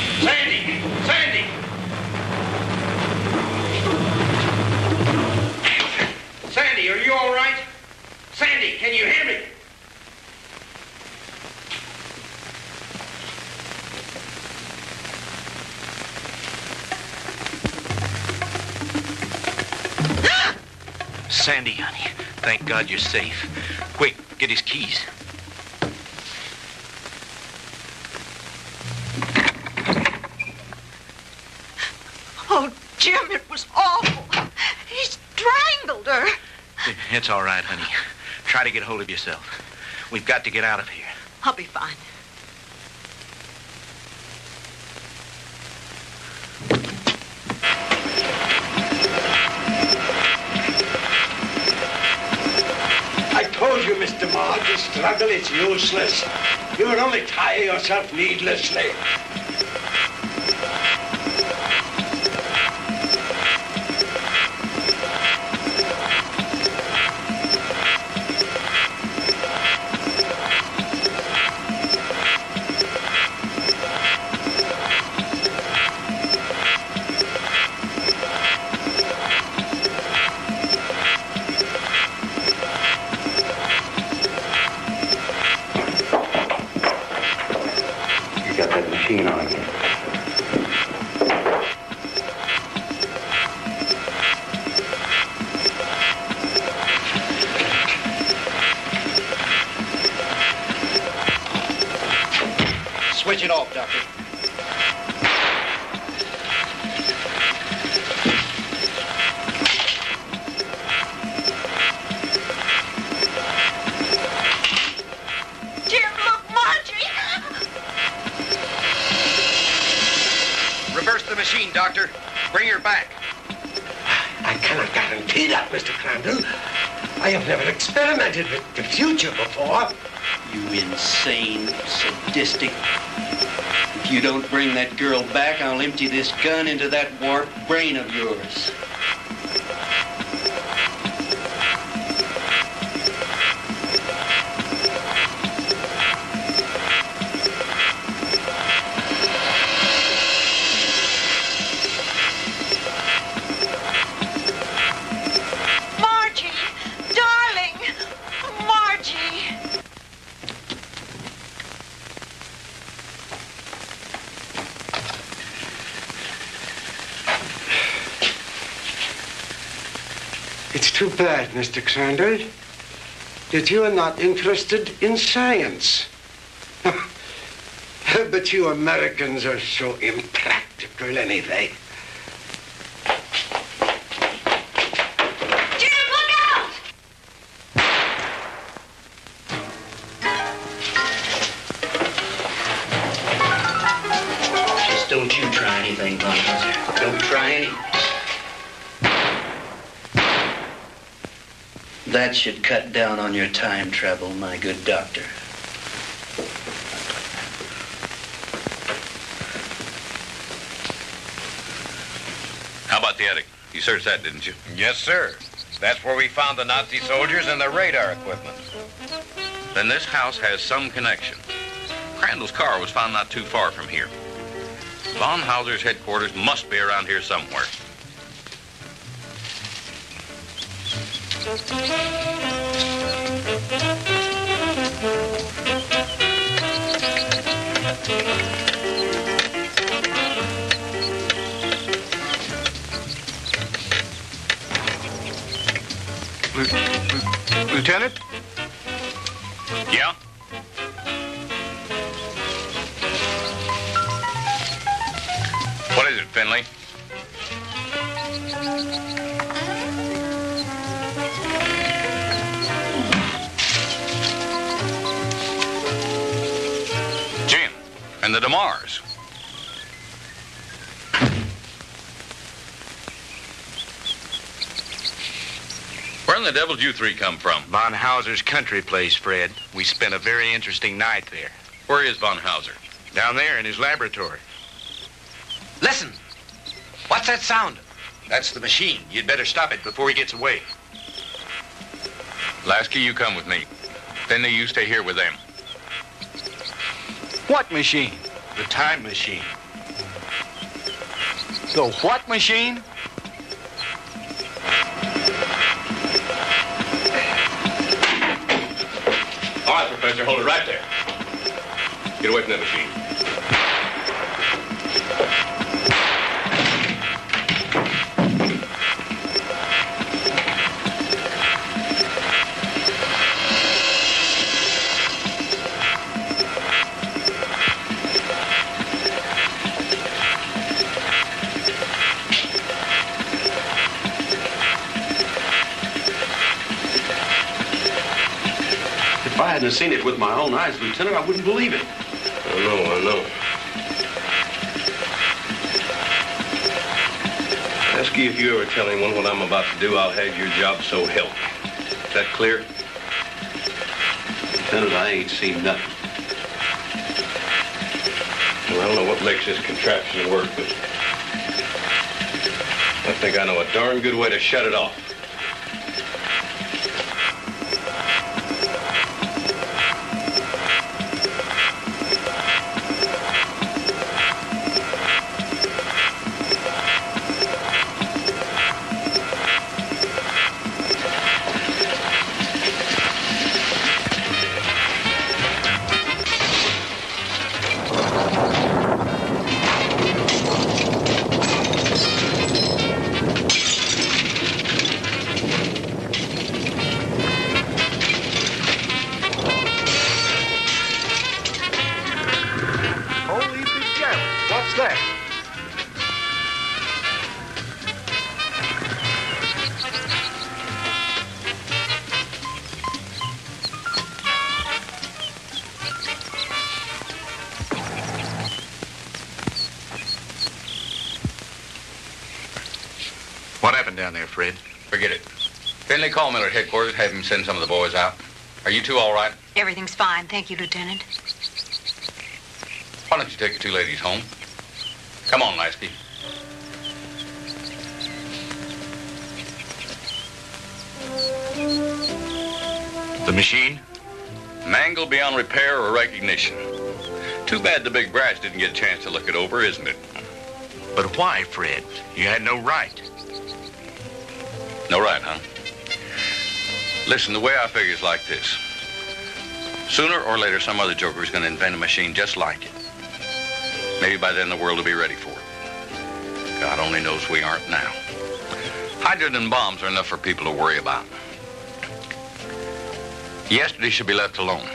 Sandy! Sandy! Sandy, are you all right? Sandy, can you hear me? Sandy, honey, thank God you're safe. Quick, get his keys. Oh, Jim, it was awful. He strangled her. It's all right, honey. Try to get hold of yourself. We've got to get out of here. I'll be fine. I told you, Mr. Maud, the struggle is useless. You will only tire yourself needlessly. You got that machine on again. Switch it off, Doctor. Jim, look, Marjorie. Reverse the machine, Doctor. Bring her back. I cannot guarantee that, Mr. Crandall. I have never experimented with the future before. You insane, sadistic. If you don't bring that girl back, I'll empty this gun into that warped brain of yours. Margie, darling. Margie. It's too bad, Mr. Crandall, that you are not interested in science. But you Americans are so impractical anyway. Jim, look out! Just don't you try anything, Bunker. Don't try anything. That should cut down on your time travel, my good doctor. How about the attic? You searched that, didn't you? Yes, sir. That's where we found the Nazi soldiers and their radar equipment. Then this house has some connection. Crandall's car was found not too far from here. Von Hauser's headquarters must be around here somewhere. Lieutenant? Yeah? What is it, Finley? to Mars. Where in the devil did you three come from? Von Hauser's country place, Fred. We spent a very interesting night there. Where is Von Hauser? Down there in his laboratory. Listen! What's that sound? That's the machine. You'd better stop it before he gets away. Lasky, you come with me. Then you stay here with them. What machine? The time machine. The what machine? All right, Professor, hold it right there. Get away from that machine. If I hadn't seen it with my own eyes, Lieutenant, I wouldn't believe it. I know. Ask you if you ever tell anyone what I'm about to do, I'll have your job so help me. Is that clear? Lieutenant, I ain't seen nothing. Well, I don't know what makes this contraption work, but I think I know a darn good way to shut it off. What happened down there, Fred? Forget it. Finley, call Miller at headquarters, have him send some of the boys out. Are you two all right? Everything's fine, thank you, Lieutenant. Why don't you take the two ladies home? Come on, Lasky. The machine? Mangled beyond repair or recognition. Too bad the big brass didn't get a chance to look it over, isn't it? But why, Fred? You had no right. No right, huh? Listen, the way I figure is like this. Sooner or later, some other joker is going to invent a machine just like it. Maybe by then the world will be ready for it. God only knows we aren't now. Hydrogen and bombs are enough for people to worry about. Yesterday should be left alone.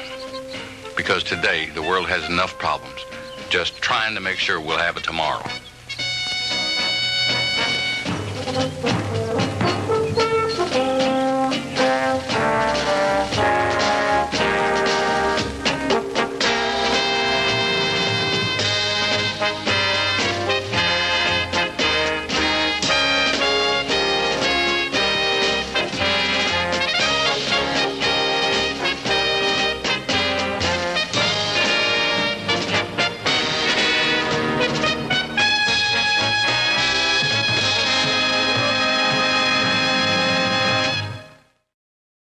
Because today, the world has enough problems just trying to make sure we'll have it tomorrow.